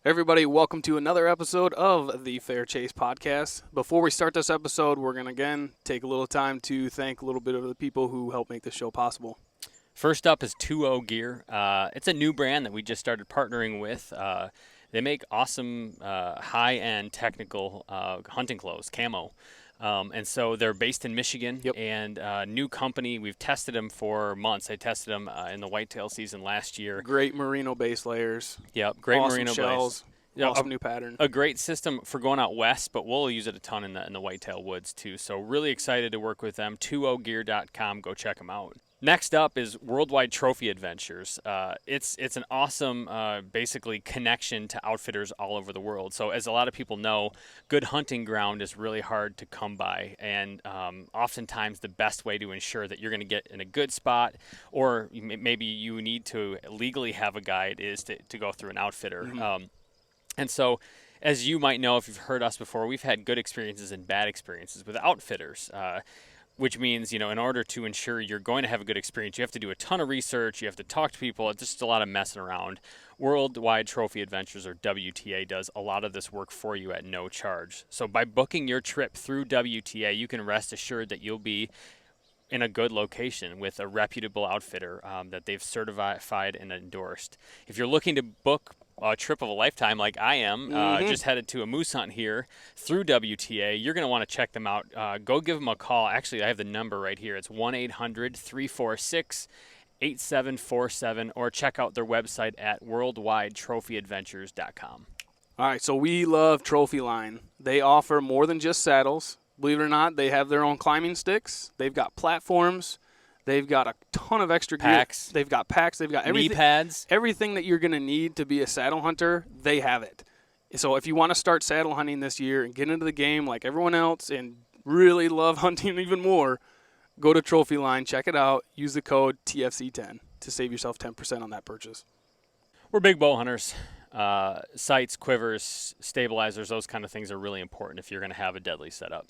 Everybody, welcome to another episode of the Fair Chase podcast. Before we start this episode, we're going to again take a little time to thank a little bit of the people who help make this show possible. First up is 2O Gear. It's a new brand that we just started partnering with. They make awesome high-end technical hunting clothes, camo. And so they're based in Michigan, and new company. We've tested them for months. I tested them in the whitetail season last year. Great merino base layers. Yep, great awesome merino shells. base. Awesome new pattern. A great system for going out west, but we'll use it a ton in the whitetail woods too. So really excited to work with them. 2ogear.com. Go check them out. Next up is Worldwide Trophy Adventures. It's an awesome, basically, connection to outfitters all over the world. So as a lot of people know, good hunting ground is really hard to come by. And oftentimes the best way to ensure that you're going to get in a good spot, or maybe you need to legally have a guide, is to go through an outfitter. Mm-hmm. And so, as you might know if you've heard us before, we've had good experiences and bad experiences with outfitters. Which means, in order to ensure you're going to have a good experience, you have to do a ton of research, you have to talk to people, it's just a lot of messing around. Worldwide Trophy Adventures, or WTA, does a lot of this work for you at no charge. So by booking your trip through WTA, you can rest assured that you'll be in a good location with a reputable outfitter that they've certified and endorsed. If you're looking to book a trip of a lifetime like I am, just headed to a moose hunt here through WTA, you're going to want to check them out. Go give them a call. Actually, I have the number right here. It's 1-800-346-8747, or check out their website at worldwidetrophyadventures.com. All right, so we love TrophyLine. They offer more than just saddles. Believe it or not, they have their own climbing sticks. They've got platforms. They've got a ton of extra packs. gear. They've got packs. They've got everything. Knee pads. Everything that you're going to need to be a saddle hunter, they have it. So if you want to start saddle hunting this year and get into the game like everyone else and really love hunting even more, go to TrophyLine, check it out, use the code TFC10 to save yourself 10% on that purchase. We're big bow hunters. Sights, quivers, stabilizers, those kind of things are really important if you're going to have a deadly setup.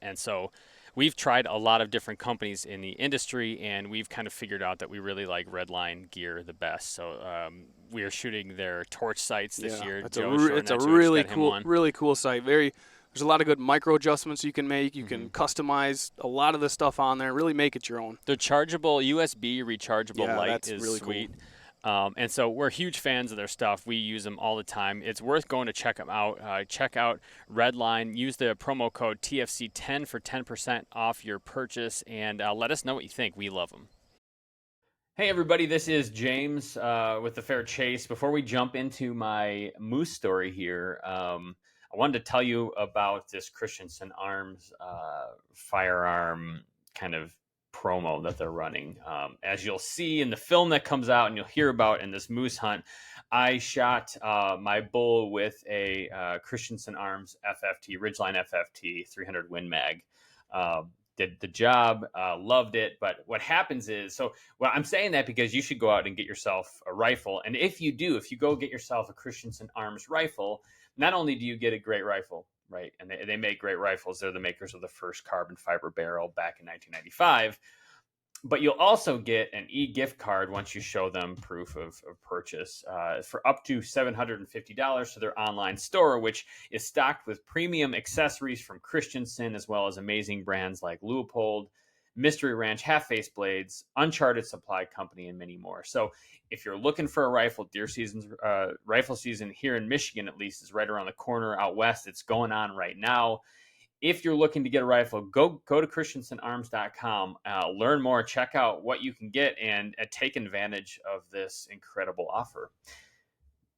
And so we've tried a lot of different companies in the industry, and we've kind of figured out that we really like Redline gear the best. So we are shooting their torch sights this year. It's a really cool sight. There's a lot of good micro adjustments you can make. You can customize a lot of the stuff on there. Really make it your own. The chargeable USB rechargeable light is really sweet. Cool. And so we're huge fans of their stuff. We use them all the time. It's worth going to check them out. Check out Redline. Use the promo code TFC10 for 10% off your purchase, and let us know what you think. We love them. Hey, everybody. This is James with the Fair Chase. Before we jump into my moose story here, I wanted to tell you about this Christensen Arms firearm kind of promo that they're running. As you'll see in the film that comes out and you'll hear about in this moose hunt, I shot my bull with a Christensen Arms FFT, Ridgeline FFT 300 Win Mag. Did the job, loved it. But what happens is, I'm saying that because you should go out and get yourself a rifle. And if you go get yourself a Christensen Arms rifle, not only do you get a great rifle, right? And they make great rifles. They're the makers of the first carbon fiber barrel back in 1995. But you'll also get an e-gift card once you show them proof of purchase for up to $750 to their online store, which is stocked with premium accessories from Christensen, as well as amazing brands like Leupold, Mystery Ranch, Half-Face Blades, Uncharted Supply Company, and many more. So if you're looking for a rifle, rifle season here in Michigan, at least, is right around the corner. Out west, it's going on right now. If you're looking to get a rifle, go to christensenarms.com, learn more, check out what you can get, and take advantage of this incredible offer.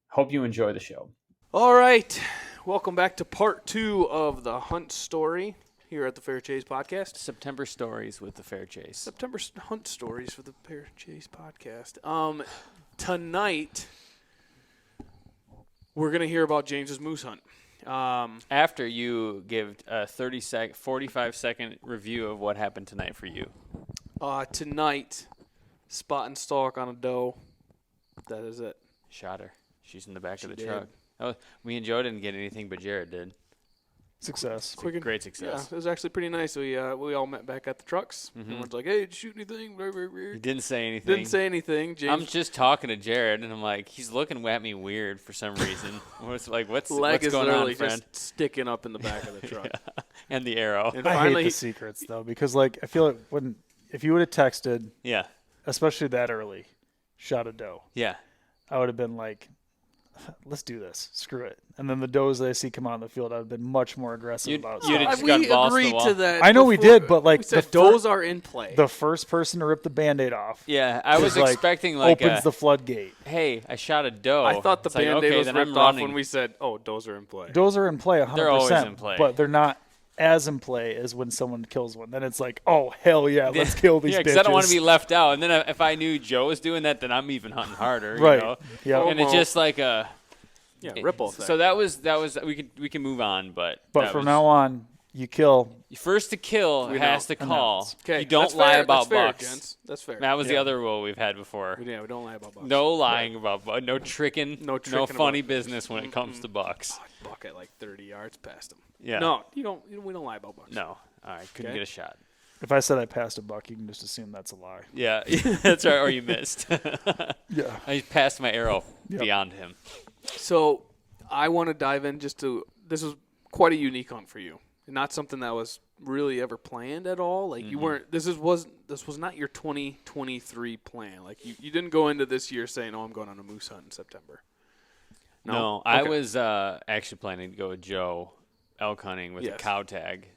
Hope you enjoy the show. All right. Welcome back to part 2 of the hunt story here at the Fair Chase podcast. September stories with the Fair Chase. September hunt stories for the Fair Chase podcast. Tonight, we're going to hear about James's moose hunt. After you give a 45-second review of what happened tonight for you. Tonight, spot and stalk on a doe. That is it. Shot her. She's in the back of the truck. Oh, we enjoyed it and get anything but Jared did. Success. Great success. Yeah, it was actually pretty nice. We all met back at the trucks. Mhm. Everyone's like, "Hey, did you shoot anything?" He didn't say anything. Didn't say anything. James I'm just talking to Jared, and I'm like, he's looking at me weird for some reason. What's leg what's is going literally on, friend? just sticking up in the back of the truck. Yeah. And the arrow. And I finally, hate the secrets though, because like I feel like if you would have texted, Yeah. especially that early, shot a doe, Yeah. I would have been like, let's do this. Screw it. And then the does that I see come out in the field, I would have been much more aggressive about. you'd have we got balls to the agreed wall. to that. I know we before. did, but like we said the those are in play. the first person to rip the Band-Aid off. Yeah, I was like, expecting like opens the floodgate. hey, I shot a doe. I thought the It's like, Band-Aid okay, was then ripped I'm off running. when we said, "Oh, those are in play." Does are in play 100%. They're always in play. But they're not as in play as when someone kills one. Then it's like, oh, hell yeah, let's kill these Yeah, bitches. because I don't want to be left out. And then if I knew Joe was doing that, then I'm even hunting harder. Right. You know? Yeah. And it's just like a ripple effect. So that was we can move on, but But from now on, you kill. first to kill We has to know. call. Announce. Okay, You don't that's lie fair. about that's fair, bucks. gents. That's fair. That was the Yeah. other rule we've had before. We don't lie about bucks. No lying about bucks. No tricking. No No tricking funny about- business when it comes to bucks. Buck at like 30 yards past him. Yeah. No, we don't lie about bucks. No. All right. Couldn't Okay. get a shot. If I said I passed a buck, you can just assume that's a lie. Yeah. That's right. Or you missed. Yeah. I passed my arrow Yep. beyond him. So I want to dive in this was quite a unique hunt for you. Not something that was really ever planned at all. Like you weren't. This was not your 2023 plan. Like you didn't go into this year saying, "Oh, I'm going on a moose hunt in September." No, I Okay. was actually planning to go with Joe elk hunting with a Yes. cow tag.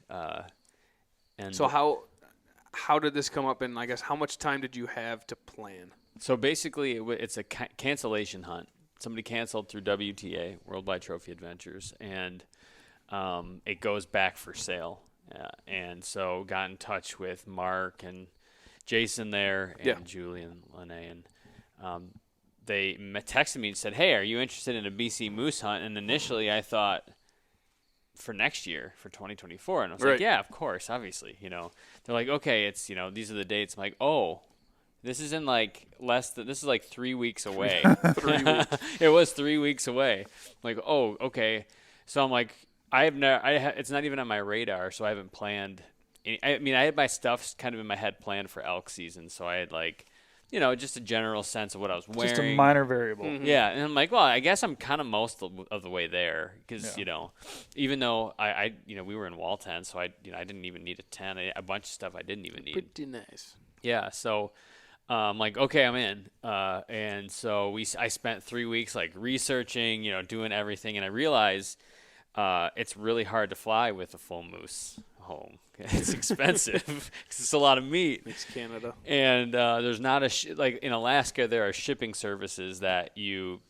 And So how did this come up? And I guess how much time did you have to plan? So basically, it's a cancellation hunt. Somebody canceled through WTA, Worldwide Trophy Adventures, and it goes back for sale. And so got in touch with Mark and Jason there and Yeah. Julie and Lene, and they texted me and said, "Hey, are you interested in a BC moose hunt?" And initially, I thought for next year, for 2024, and I was Right. like, "Yeah, of course, obviously." They're like, "Okay, it's these are the dates." I'm like, "Oh." This is in like this is like 3 weeks away. 3 weeks. It was 3 weeks away. I'm like, oh, okay. So I'm like, it's not even on my radar, so I haven't planned. I mean, I had my stuff kind of in my head planned for elk season, so I had like, just a general sense of what I was wearing. Just a minor variable. Yeah, and I'm like, well, I guess I'm kind of most of the way there because even though we were in wall tent, so I didn't even need a tent. A bunch of stuff I didn't even need. Pretty nice. Yeah, so I'm like, okay, I'm in. And so I spent 3 weeks like researching, doing everything, and I realized it's really hard to fly with a full moose home. It's expensive 'cause it's a lot of meat. It's Canada. And there's not like in Alaska, there are shipping services that you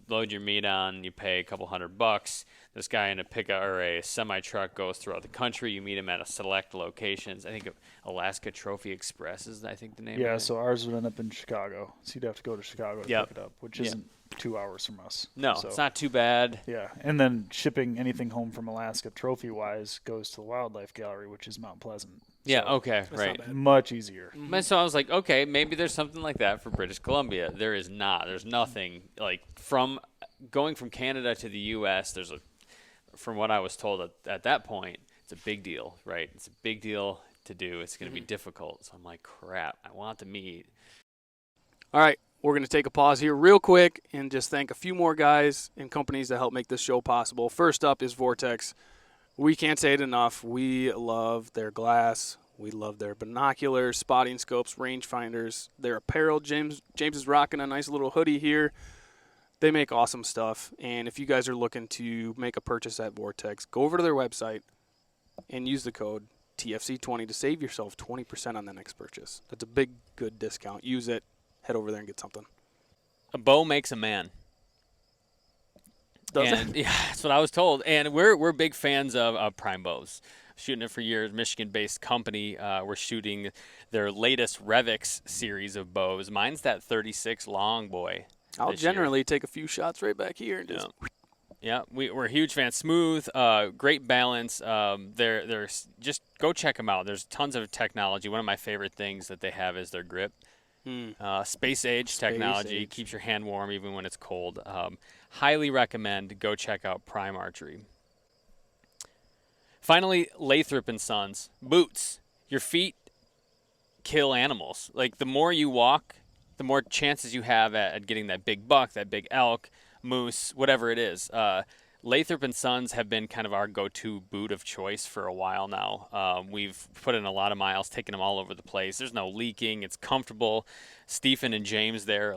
load your meat on, you pay a couple $100. This guy in a pickup or a semi truck goes throughout the country. You meet him at a select locations. I think Alaska Trophy Express is I think the name. Yeah, of it. so ours would end up in Chicago. So you'd have to go to Chicago to Yep. pick it up, which isn't 2 hours from us. No, So, it's not too bad. Yeah, and then shipping anything home from Alaska trophy-wise goes to the Wildlife Gallery, which is Mount Pleasant. Yeah. So, Okay. not Right. bad. much easier. And so I was like, okay, maybe there's something like that for British Columbia. There is not. There's nothing like from going from Canada to the U.S. From what I was told at that point, it's a big deal, right? It's a big deal to do. It's going to be difficult. So I'm like, crap, I want the meat. All right, we're going to take a pause here real quick and just thank a few more guys and companies that help make this show possible. First up is Vortex. We can't say it enough. We love their glass. We love their binoculars, spotting scopes, rangefinders, their apparel. James is rocking a nice little hoodie here. They make awesome stuff. And if you guys are looking to make a purchase at Vortex, go over to their website and use the code TFC20 to save yourself 20% on the next purchase. That's a big, good discount. Use it. Head over there and get something. A bow makes a man. Does and, yeah, that's what I was told. And we're big fans of Prime Bows. Shooting it for years, Michigan-based company. We're shooting their latest Revix series of bows. Mine's that 36 long boy. I'll this year. generally take a few shots right back here and just Yeah, we're huge fans. Smooth, great balance. They're just go check them out. There's tons of technology. One of my favorite things that they have is their grip. Space age technology age. keeps your hand warm even when it's cold. Highly recommend. Go check out Prime Archery. Finally, Lathrop and Sons boots. Your feet kill animals. Like the more you walk, the more chances you have at getting that big buck, that big elk, moose, whatever it is. Lathrop and Sons have been kind of our go-to boot of choice for a while now. We've put in a lot of miles, taken them all over the place. There's no leaking. It's comfortable. Stephen and James there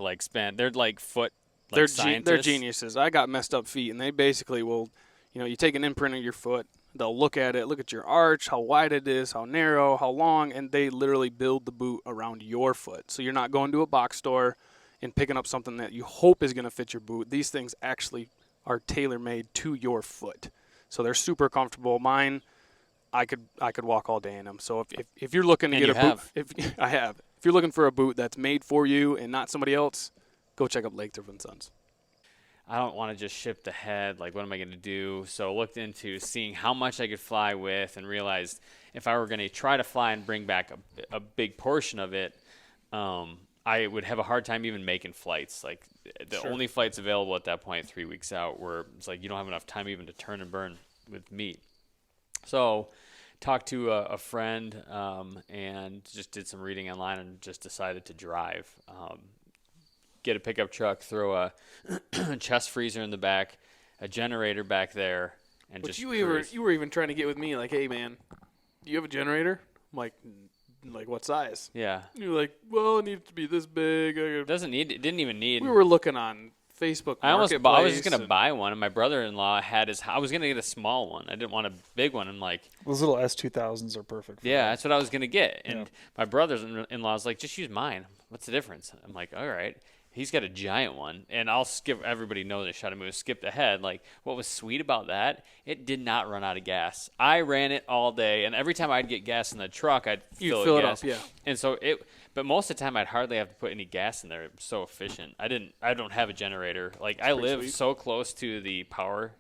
they're like foot scientists. They're geniuses. I got messed up feet, and they basically will, you take an imprint of your foot. They'll look at it, look at your arch, how wide it is, how narrow, how long, and they literally build the boot around your foot. So you're not going to a box store and picking up something that you hope is going to fit your boot. These things actually are tailor-made to your foot. So they're super comfortable. Mine, I could walk all day in them. So if you're looking to get a boot, if you're looking for a boot that's made for you and not somebody else, go check out Lathrop and Sons. I don't want to just ship the head. Like, what am I going to do? So looked into seeing how much I could fly with and realized if I were going to try to fly and bring back a big portion of it, I would have a hard time even making flights. Like, the only flights available at that point 3 weeks out were, it's like you don't have enough time even to turn and burn with meat. So talked to a friend and just did some reading online and just decided to drive. Get a pickup truck, throw a chest freezer in the back, a generator back there, and But just you cruise. were even trying to get with me, like, hey, man, do you have a generator? I'm like, what size? Yeah. You're like, well, it needs to be this big. It didn't even need. We were looking on Facebook I was just Marketplace going to buy one, and my brother-in-law had his. I was going to get a small one. I didn't want a big one. I'm like, Those little S2000s are perfect. For yeah, that. that's what I was going to get. And Yeah. my brother-in-law was like, just use mine. What's the difference? I'm like, all right. He's got a giant one, and I'll skip. Everybody knows I shot a moose. Skipped ahead. Like, what was sweet about that? It did not run out of gas. I ran it all day, and every time I'd get gas in the truck, I'd fill it up, yeah. And so but most of the time I'd hardly have to put any gas in there. It was so efficient. I don't have a generator. Like, I live sweet. so close to the power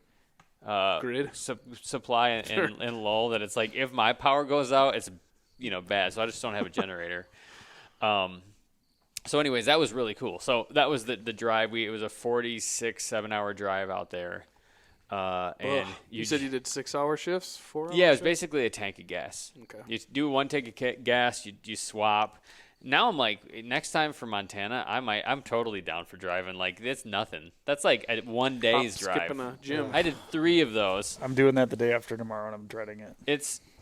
Grid. supply and Lowell that it's like if my power goes out, it's bad. So I just don't have a generator. So anyways, that was really cool. So that was the drive. It was a 7-hour drive out there. And you said you did 6-hour shifts, 4 hours? Yeah, it was basically a tank of gas. Okay. You do one tank of gas, you swap. Now I'm like, next time for Montana, I'm totally down for driving. Like, it's nothing. That's like a 1 day's drive. Skipping a gym. I did 3 of those. I'm doing that the day after tomorrow, and I'm dreading it.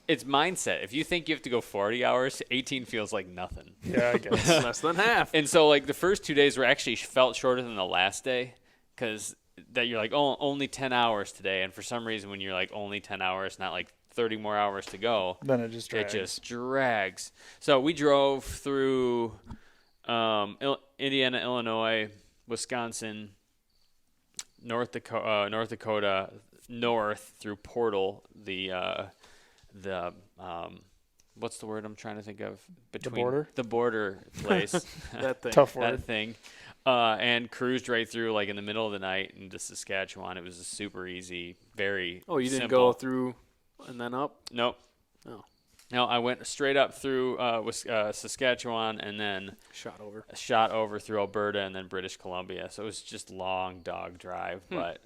It's mindset. If you think you have to go 40 hours, 18 feels like nothing. Yeah, I guess. Less than half. And so, like, the first 2 days were actually felt shorter than the last day because that you're like, oh, only 10 hours today. And for some reason, when you're like only 10 hours, not like 30 more hours to go, Then it just drags. it just drags. So we drove through Indiana, Illinois, Wisconsin, North Dakota, north through Portal, the what's the word I'm trying to think of? border? The border place. That thing. Tough word. That thing. And cruised right through, like, in the middle of the night into Saskatchewan. It was a super easy, very Oh, you didn't simple. go through and then up? Nope. Oh. No, I went straight up through Saskatchewan and then Shot over. through Alberta and then British Columbia. So it was just long dog drive. But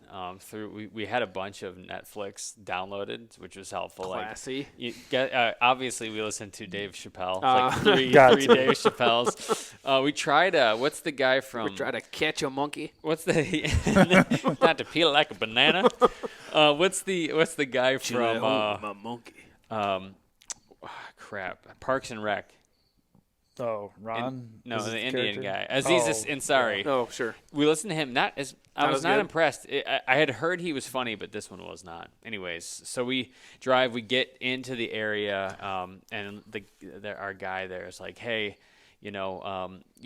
we had a bunch of Netflix downloaded, which was helpful. Classy. Like, obviously, we listened to Dave Chappelle. Three Dave Chappelles. We tried. What's the guy from? We try to catch a monkey. What's the not to peel it like a banana? What's the guy from? a monkey. Crap. Parks and Rec. Oh, Ron? No, Is it the Indian character? guy. Aziz Ansari. Oh, sure. We listened to him. I was as not good? impressed. I had heard he was funny, but this one was not. Anyways, so we drive. We get into the area, and our guy there is like, "Hey, you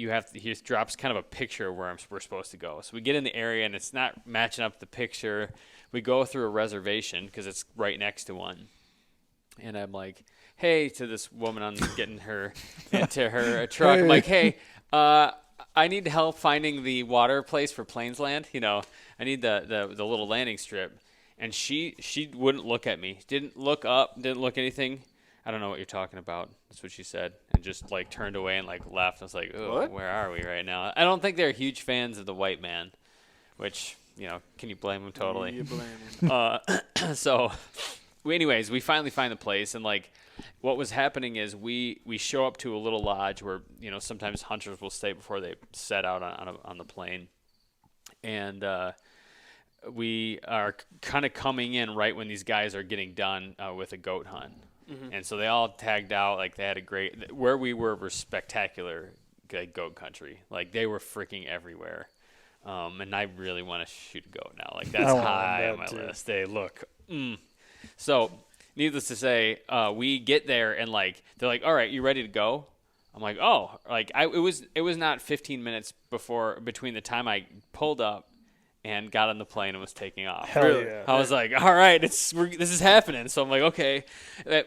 have to." He drops kind of a picture of where we're supposed to go. So we get in the area, and it's not matching up the picture. We go through a reservation because it's right next to one, and I'm like, hey, to this woman on getting her into her truck. I'm like, hey, I need help finding the water place for Plainsland. I need the little landing strip. And she wouldn't look at me. Didn't look up, didn't look anything. I don't know what you're talking about. That's what she said. And just like turned away and like left. I was like, oh, What? Where are we right now? I don't think they're huge fans of the white man, which, can you blame them totally? You blame him. So anyways, we finally find the place, and like what was happening is we show up to a little lodge where sometimes hunters will stay before they set out on the plane, and we are kind of coming in right when these guys are getting done with a goat hunt. And so they all tagged out. Like they had a great, where we were spectacular, like goat country. Like they were freaking everywhere. And I really want to shoot a goat now. Like that's high on my list. They look. So needless to say, we get there and like they're like, all right, you ready to go? I'm like, oh, like it was not 15 minutes between the time I pulled up and got on the plane and was taking off. Hell yeah. I was like, all right, this is happening. So I'm like, okay.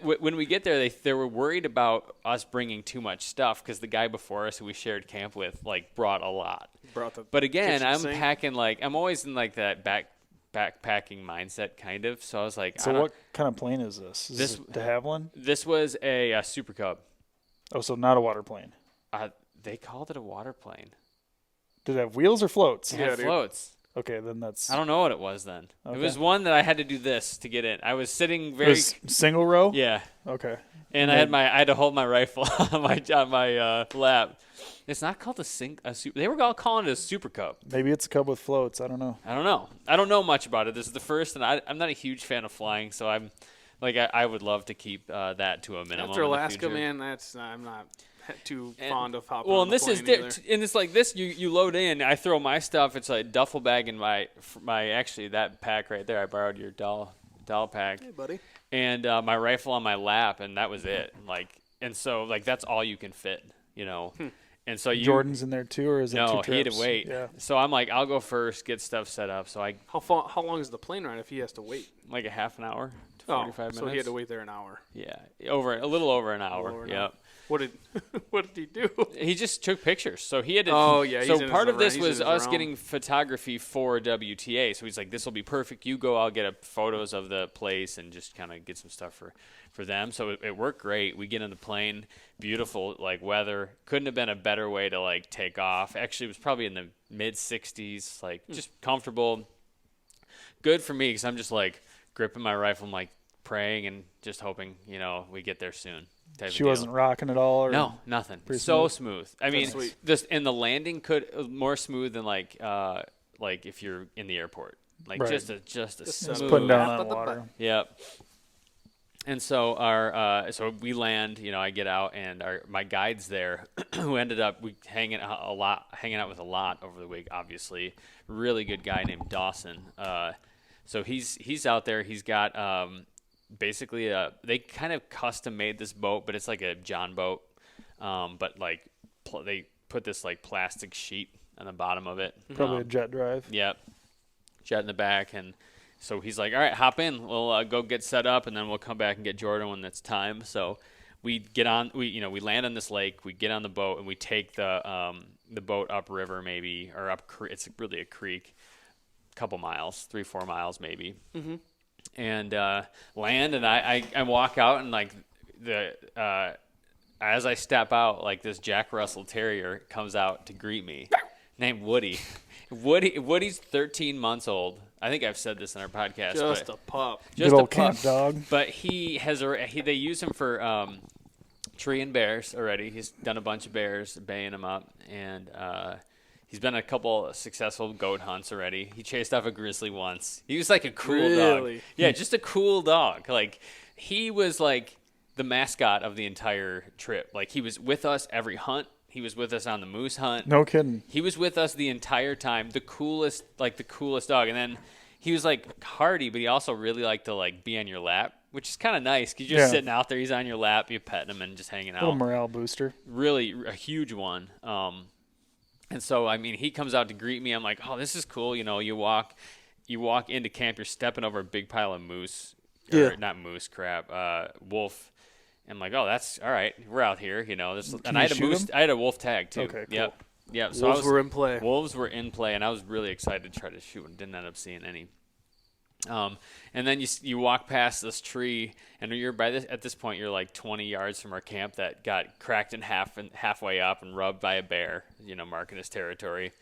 When we get there, they were worried about us bringing too much stuff because the guy before us who we shared camp with like brought a lot. But again, I'm packing like I'm always in like that backpacking mindset kind of. So I was like, so what kind of plane is this? Is this de Havilland? This was a Super Cub. Oh, so not a water plane. They called it a water plane. Did it have wheels or floats? It had floats. Okay, then that's... I don't know what it was then. Okay. It was one that I had to do this to get in. I was sitting It very... was single row? Yeah. Okay. And I had to hold my rifle on my lap. It's not called a super. They were all calling it a Super Cub. Maybe it's a Cub with floats. I don't know. I don't know. I don't know much about it. This is the first, and I'm not a huge fan of flying, so I'm like I would love to keep that to a minimum. After in the Alaska, future. I'm not too fond of hopping Well, on and the this is plane either. and it's like this. You load in. I throw my stuff. It's a duffel bag in my actually that pack right there. I borrowed your doll pack. Hey, buddy. And my rifle on my lap, and that was it. And so like that's all you can fit, And so Jordan's in there too, or is it no, two he had to trips? wait. Yeah. So I'm like, I'll go first, get stuff set up. So How long is the plane ride if he has to wait? like a half an hour to 45 minutes. So he had to wait there an hour. Yeah, a little over an hour. Over an Yep. hour. What did he do? He just took pictures. So he had to. Oh, yeah, he's So in his part of this he's in was his us realm. getting photography for WTA. So he's like, "This will be perfect. You go. I'll get photos of the place and just kind of get some stuff for them." So it worked great. We get on the plane. Beautiful like weather. Couldn't have been a better way to like take off. Actually, it was probably in the mid 60s. Like just comfortable. Good for me because I'm just like gripping my rifle. I'm like praying and just hoping we get there soon. She wasn't rocking at all? Or No, nothing. Pretty So smooth. I mean, sweet. and the landing more smooth than like if you're in the airport. Like Right. just a Just smooth. putting down on water. Yep. And so so we land. I get out, and my guide's there, who ended up hanging out with a lot over the week. Obviously, really good guy named Dawson. So he's out there. He's got basically they kind of custom made this boat, but it's like a John boat. But like they put this like plastic sheet on the bottom of it. Probably a jet drive. Yep. Jet in the back, and so he's like, all right, hop in. We'll go get set up, and then we'll come back and get Jordan when it's time. So we get on. We land on this lake. We get on the boat, and we take the boat upriver maybe, or up. It's really a creek, couple miles, 3-4 miles maybe. Mm-hmm. And land, and I walk out, and like as I step out, like this Jack Russell Terrier comes out to greet me, named Woody. Woody's 13 months old. I think I've said this in our podcast. Just a pup. Just Good a old pup. camp dog. But they use him for tree and bears already. He's done a bunch of bears, baying them up, and he's been a couple successful goat hunts already. He chased off a grizzly once. He was like a cool dog. Yeah, just a cool dog. Like he was like the mascot of the entire trip. Like he was with us every hunt. He was with us on the moose hunt. No kidding. He was with us the entire time. The coolest dog. And then he was like hardy, but he also really liked to like be on your lap, which is kind of nice because you're just sitting out there. He's on your lap, you petting him and just hanging out. Little morale booster. Really a huge one. And so I mean, he comes out to greet me. I'm like, oh, this is cool. You walk into camp, you're stepping over a big pile of moose. Or not moose, crap. Wolf. I'm like, oh, that's all right. We're out here, and I had a moose. I had a wolf tag too. Okay, cool. Yep. So Wolves were in play. Wolves were in play, and I was really excited to try to shoot and didn't end up seeing any. And then you walk past this tree, and at this point you're like 20 yards from our camp that got cracked in half and halfway up and rubbed by a bear, marking his territory. And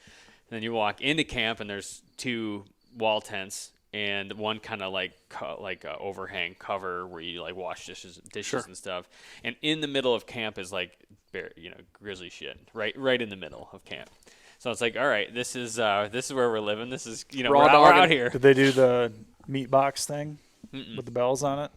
then you walk into camp, and there's 2 wall tents and one kind of like a overhang cover where you like wash dishes Sure. and stuff. And in the middle of camp is like grizzly shit, right in the middle of camp. So it's like, all right, this is where we're living. This is Raw we're dogging. out here. Did they do the meat box thing with the bells on it?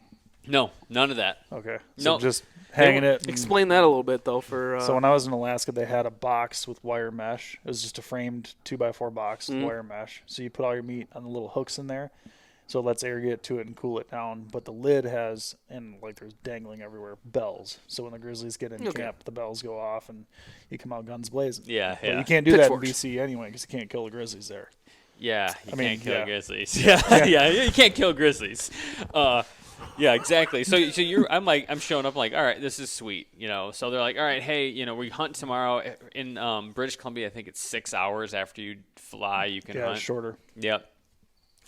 No, none of that. Okay. So No. just hanging it. and- Explain that a little bit though. For So when I was in Alaska, they had a box with wire mesh. It was just a framed 2x4 box with wire mesh. So you put all your meat on the little hooks in there. So it lets air get to it and cool it down. But the lid has, and like there's dangling everywhere, bells. So when the grizzlies get in Okay. camp, the bells go off and you come out guns blazing. Yeah, But yeah. you can't do Pitchforks. that in BC anyway because you can't kill the grizzlies there. Yeah, you mean, can't kill yeah. grizzlies. Yeah, yeah, you can't kill grizzlies. Yeah, exactly. So I'm showing up like, all right, this is sweet, So they're like, all right, hey, we hunt tomorrow in British Columbia. I think it's 6 hours after you fly, you can Yeah, hunt. it's shorter. Yep.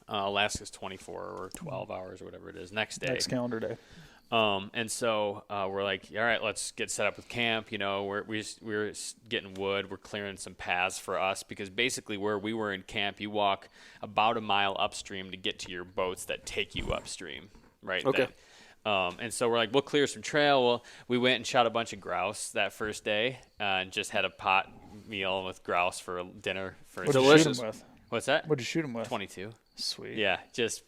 Alaska's 24 or 12 hours or whatever it is. Next day. Next calendar day. And so we're like, all right, let's get set up with camp. We're getting wood. We're clearing some paths for us because basically where we were in camp, you walk about a mile upstream to get to your boats that take you upstream, right? Okay. And so we're like, we'll clear some trail. Well, we went and shot a bunch of grouse that first day and just had a pot meal with grouse for dinner. What'd you shoot Delicious. them with? What's that? What'd you shoot them with? 22. Sweet. Yeah, just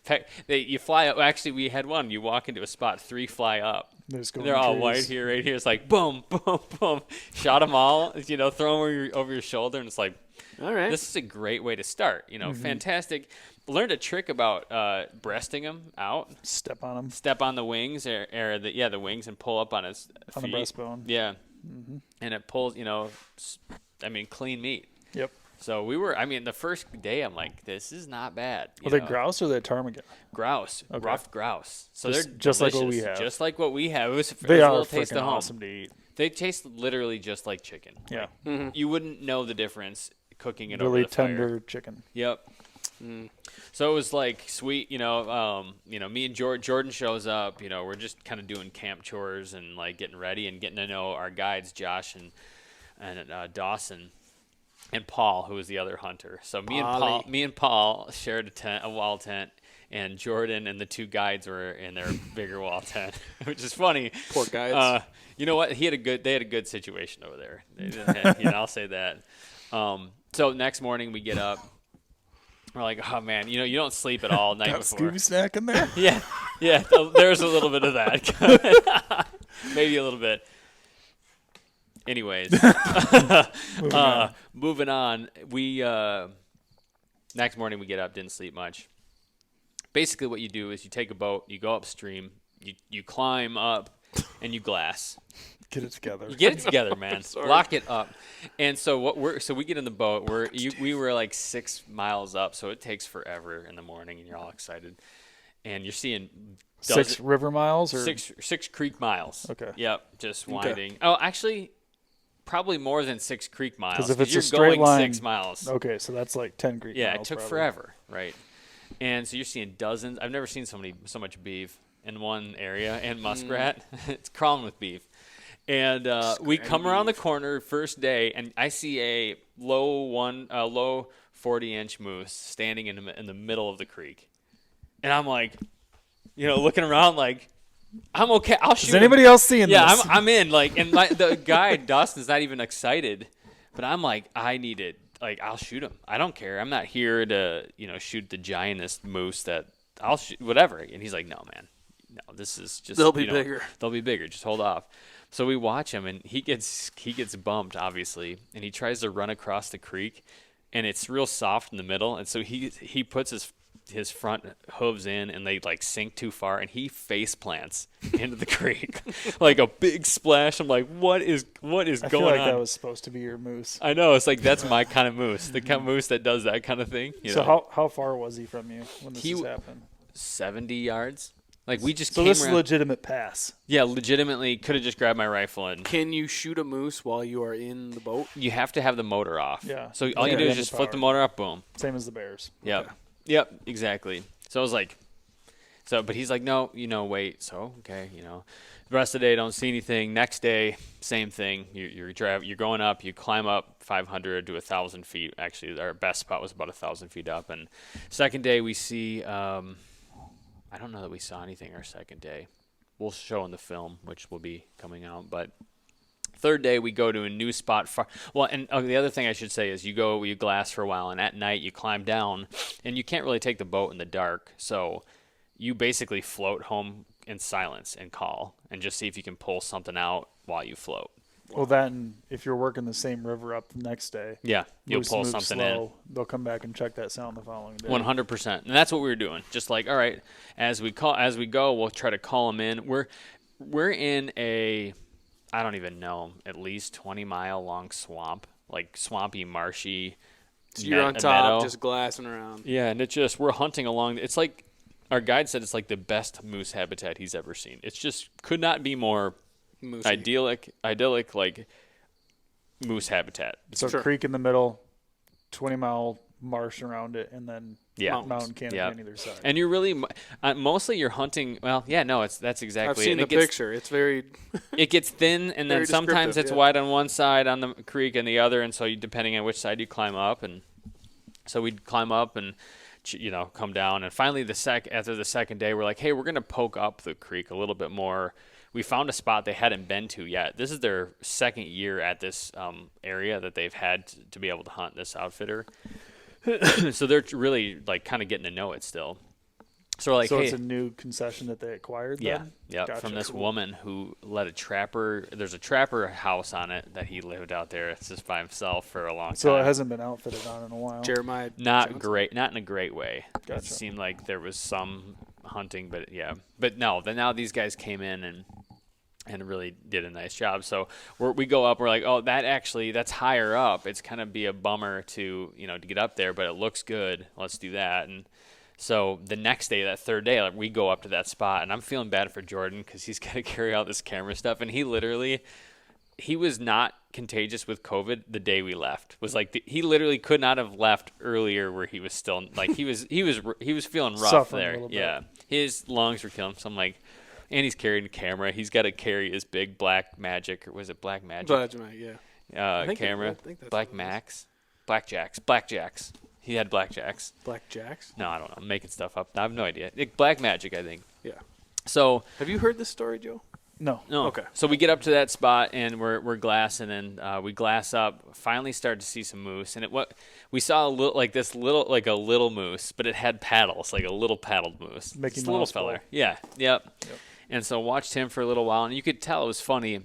you fly up. Actually, we had one. You walk into a spot, 3 fly up. They just go in They're the all trees. white here, right here. It's like boom, boom, boom. Shot them all. Throw them over your shoulder, and it's like, all right. this is a great way to start. Fantastic. Learned a trick about breasting them out. Step on them. Step on the wings or the wings and pull up on his feet. On the breastbone. Yeah, and it pulls. Clean meat. Yep. So the first day, I'm like, this is not bad. Are they grouse or are they ptarmigan? Grouse, Okay. rough grouse. So Just- they're just like what delicious, we have. Just like what we have. It was They a are little taste freaking of home. awesome to eat. They taste literally just like chicken. Yeah. You wouldn't know the difference cooking it Really over the fire. tender chicken. Yep. So it was like sweet, me and Jordan shows up. We're just kind of doing camp chores and like getting ready and getting to know our guides, Josh and Dawson. And Paul, who was the other hunter. So me and Paul shared a wall tent, and Jordan and the 2 guides were in their bigger wall tent, which is funny. Poor guides. You know what? They had a good situation over there. They didn't have, I'll say that. So next morning we get up. We're like, oh man, you don't sleep at all night Got before. Scooby snack in there? Yeah. There's a little bit of that. Maybe a little bit. Anyways, moving on. We next morning we get up, didn't sleep much. Basically, what you do is you take a boat, you go upstream, you climb up, and you glass. Get it together. You get it together, man. Sorry. Lock it up. And so we get in the boat. We were like 6 miles up, so it takes forever in the morning, and you're all excited, and you're seeing 6 river miles or 6 creek miles. Okay. Yep, just winding. Oh, actually, probably more than 6 creek miles. 'Cause if it's you're a straight going line- 6 miles. Okay, so that's like 10 creek Yeah, miles. it took probably. forever, right? And so you're seeing dozens. I've never seen so much beef in one area, and muskrat. It's crawling with beef. And we come around the corner first day, and I see a low 40-inch moose standing in the middle of the creek, and I'm like, looking around like, I'm okay. I'll shoot. Is anybody else seeing Yeah, this? I'm in. Like, and the guy Dustin's not even excited, but I'm like, I need it. Like, I'll shoot him. I don't care. I'm not here to shoot the giantest moose that I'll shoot whatever. And he's like, no, man, no. This is just They'll be bigger. They'll be bigger. Just hold off. So we watch him, and he gets bumped, obviously, and he tries to run across the creek, and it's real soft in the middle, and so he puts his front hooves in, and they like sink too far, and he face plants into the creek like a big splash. I'm like, what is I going feel like on? that was supposed to be your moose. I know, it's like that's my kind of moose, the kind of moose that does that kind of thing. So how far was he from you when this He- happened? 70 yards. Like we just So came this is around. legitimate pass. Yeah, legitimately could have just grabbed my rifle and. Can you shoot a moose while you are in the boat? You have to have the motor off. Yeah. So all you Okay. do is just flip the Power. motor up, boom. Same as the bears. Yep. Yep, exactly. So I was like, So, but he's like, no, wait. So, okay, the rest of the day, don't see anything. Next day, same thing. You're going up. You climb up 500 to 1,000 feet. Actually, our best spot was about 1,000 feet up. And second day, we see. I don't know that we saw anything our second day. We'll show in the film, which will be coming out. But third day, we go to a new spot. And the other thing I should say is you glass for a while, and at night you climb down, and you can't really take the boat in the dark. So you basically float home in silence and call and just see if you can pull something out while you float. Well, then if you're working the same river up the next day, yeah, you'll pull move something slow, they'll come back and check that sound the following day. 100%. And that's what we were doing. Just like, all right, as we go, we'll try to call them in. We're in a, I don't even know, at least 20-mile long swamp, like swampy, marshy. So you're on top, meadow. just glassing around. Yeah, and we're hunting along. It's like, our guide said it's like the best moose habitat he's ever seen. It's just could not be more Moosey. idyllic like moose habitat. So Sure. creek in the middle, 20-mile marsh around it, and then Yeah. mountain canopy Yeah. on either side. And you're really mostly you're hunting. Well, yeah, no, that's exactly. I've seen it. the picture. It's very It gets thin, and then Very sometimes descriptive, it's yeah. wide on one side on the creek and the other, and so depending on which side you climb up, and so we'd climb up and come down, and finally after the second day, we're like, hey, we're gonna poke up the creek a little bit more. We found a spot they hadn't been to yet. This is their second year at this area that they've had to be able to hunt, this outfitter. So they're really like kind of getting to know it still. So we're like, So hey, it's a new concession that they acquired then? yeah, Gotcha. from this Cool. woman who let a trapper. There's a trapper house on it that he lived out there. It's just by himself for a long So time. it hasn't been outfitted on in a while. Jeremiah. Not Johnson. great, not in a great way. Gotcha. It seemed like there was some hunting, but yeah, but no. Then now these guys came in and really did a nice job. So we go up. We're like, oh, that's higher up. It's kind of be a bummer to to get up there, but it looks good. Let's do that. And so the next day, that third day, like, we go up to that spot, and I'm feeling bad for Jordan because he's got to carry out this camera stuff, and he was not contagious with COVID the day we left. Was like he literally could not have left earlier where he was still like he was feeling rough Suffering a there. little bit. Yeah, his lungs were killing him. So I'm like, and he's carrying a camera. He's got to carry his big Black Magic, or was it Black Magic? Yeah. I think Camera. I think that's Black what it is. Max, Blackjacks. He had Blackjacks. Black Jacks. No, I don't know. I'm making stuff up. I have no idea. Black Magic, I think. Yeah. So Have you heard this story, Joe? No. no. Okay. So we get up to that spot and we're glassing, and we glass up. Finally, start to see some moose, and we saw a little moose, but it had paddles, like a little paddled moose. Mickey Just a little Mouse feller. ball. Yeah. Yep. And so watched him for a little while, and you could tell it was funny.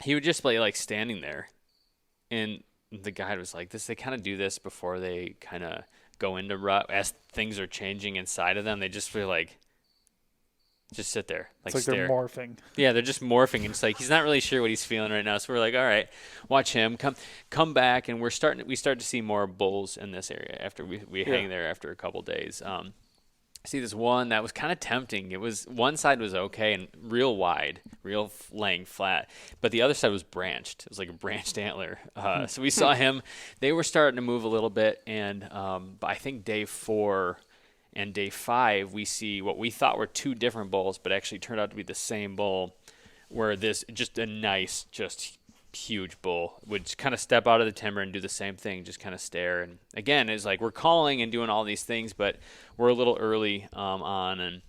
He would just be like standing there, and the guide was like, "They kind of do this before they kind of go into rut as things are changing inside of them. They just feel like." Just sit there, It's like stare. they're morphing. Yeah, they're just morphing, and it's like he's not really sure what he's feeling right now. So we're like, all right, watch him come back, and we start to see more bulls in this area after we hang there after a couple days. See this one that was kind of tempting. It was one side was okay and real wide, laying flat, but the other side was branched. It was like a branched antler. So we saw him. They were starting to move a little bit, and I think day 4. And day 5, we see what we thought were 2 different bulls, but actually turned out to be the same bull, where this just a nice, just huge bull would kind of step out of the timber and do the same thing, just kind of stare. And again, it's like we're calling and doing all these things, but we're a little early on. And